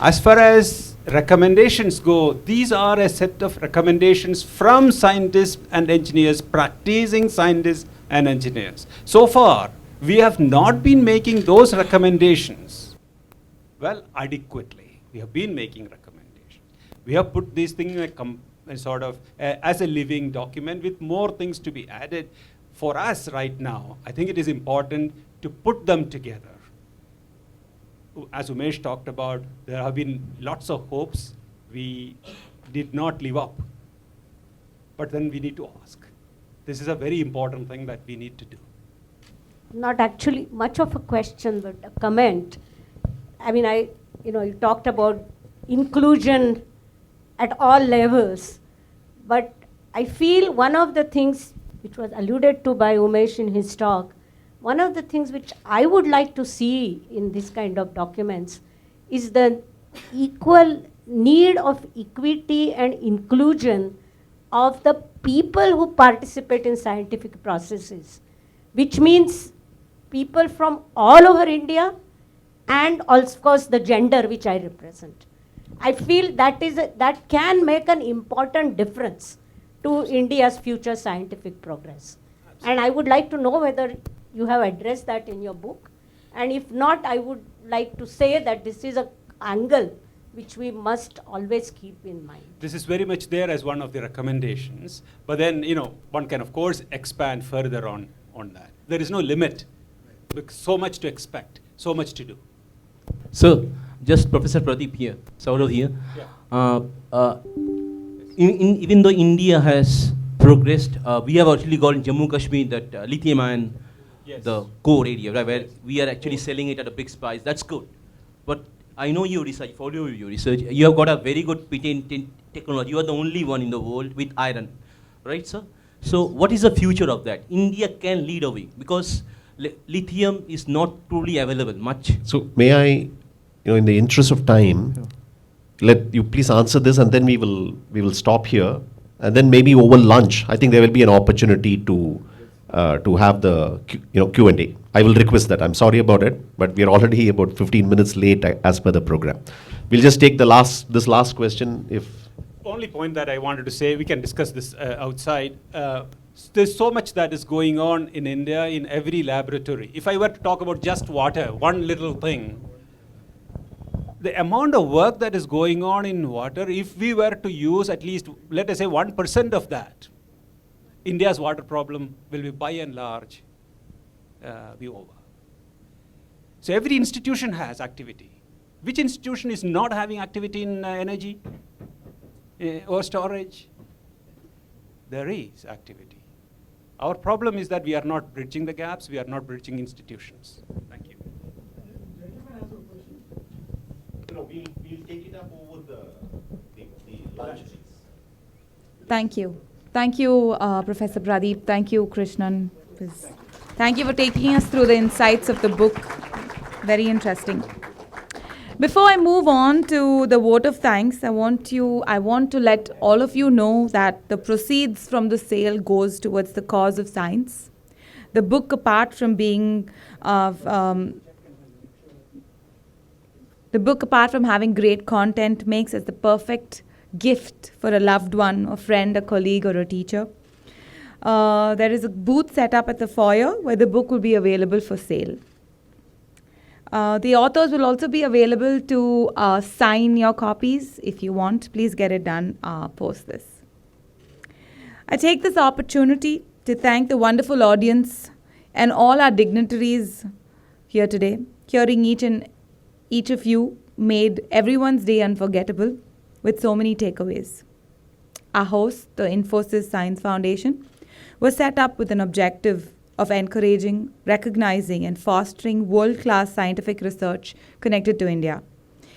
As far as recommendations go, these are a set of recommendations from scientists and engineers, practicing scientists and engineers. So far, we have not been making those recommendations well adequately. We have been making recommendations. We have put these things in as a living document with more things to be added. For us right now, I think it is important to put them together. As Umesh talked about, there have been lots of hopes. We did not live up. But then we need to ask. This is a very important thing that we need to do. Not actually much of a question, but a comment. I mean, you talked about inclusion at all levels, but I feel one of the things which was alluded to by Umesh in his talk, one of the things which I would like to see in this kind of documents is the equal need of equity and inclusion of the people who participate in scientific processes, which means people from all over India and also, of course, the gender which I represent. I feel that can make an important difference to India's future scientific progress. And I would like to know whether you have addressed that in your book. And if not, I would like to say that this is an angle which we must always keep in mind. This is very much there as one of the recommendations. But then, one can, of course, expand further on that. There is no limit. So much to expect, so much to do. So, just Professor Pradeep here, Saurav here. Yeah. Even though India has progressed, we have actually got in Jammu Kashmir that lithium ion, the core area, right, where we are actually selling it at a big price. That's good. But I know you research, follow your research. You have got a very good patent technology. You are the only one in the world with iron, right, sir? So, what is the future of that? India can lead away because lithium is not truly available much. So, may I, in the interest of time, let you please answer this, and then we will stop here, and then maybe over lunch, I think there will be an opportunity to have the Q&A. I will request that. I'm sorry about it, but we are already about 15 minutes late as per the program. We'll just take this last question. If only point that I wanted to say, we can discuss this outside. There's so much that is going on in India in every laboratory. If I were to talk about just water, one little thing, the amount of work that is going on in water, if we were to use at least, let us say 1% of that, India's water problem will be by and large be over. So every institution has activity. Which institution is not having activity in energy or storage? There is activity. Our problem is that we are not bridging the gaps, we are not bridging institutions. Thank you. we'll take it up over the lunch. Thank you. Thank you, Professor Pradeep. Thank you, Krishnan. Thank you for taking us through the insights of the book. Very interesting. Before I move on to the vote of thanks, I want to let all of you know that the proceeds from the sale goes towards the cause of science. The book, apart from having great content, makes us the perfect gift for a loved one, a friend, a colleague, or a teacher. There is a booth set up at the foyer where the book will be available for sale. The authors will also be available to sign your copies if you want. Please get it done post this. I take this opportunity to thank the wonderful audience and all our dignitaries here today. Hearing each of you made everyone's day unforgettable with so many takeaways. Our host, the Infosys Science Foundation, was set up with an objective of encouraging, recognizing, and fostering world-class scientific research connected to India.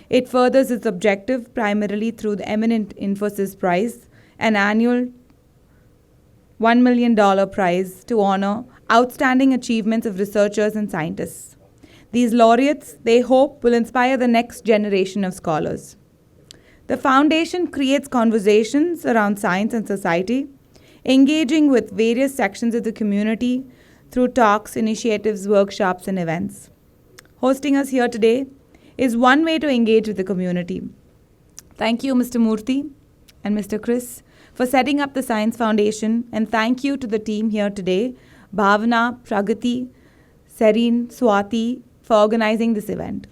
It furthers its objective primarily through the eminent Infosys Prize, an annual $1 million prize to honor outstanding achievements of researchers and scientists. These laureates, they hope, will inspire the next generation of scholars. The foundation creates conversations around science and society, engaging with various sections of the community through talks, initiatives, workshops, and events. Hosting us here today is one way to engage with the community. Thank you, Mr. Murthy and Mr. Chris, for setting up the Science Foundation, and thank you to the team here today, Bhavana, Pragati, Serene, Swati, for organizing this event.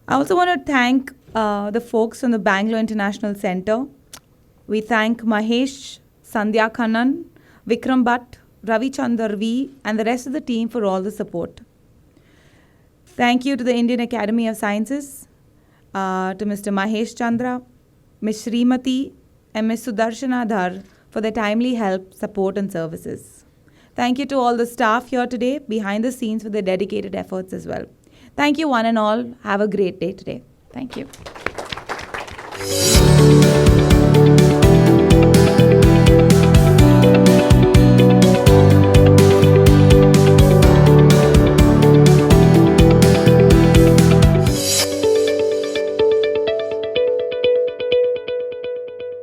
I also want to thank the folks from the Bangalore International Center. We thank Mahesh, Sandhya Khannan, Vikram Bhatt, Ravi Chandar V, and the rest of the team for all the support. Thank you to the Indian Academy of Sciences, to Mr. Mahesh Chandra, Ms. Srimati, and Ms. Sudarshana Dhar for their timely help, support, and services. Thank you to all the staff here today, behind the scenes, for their dedicated efforts as well. Thank you one and all. Have a great day today. Thank you.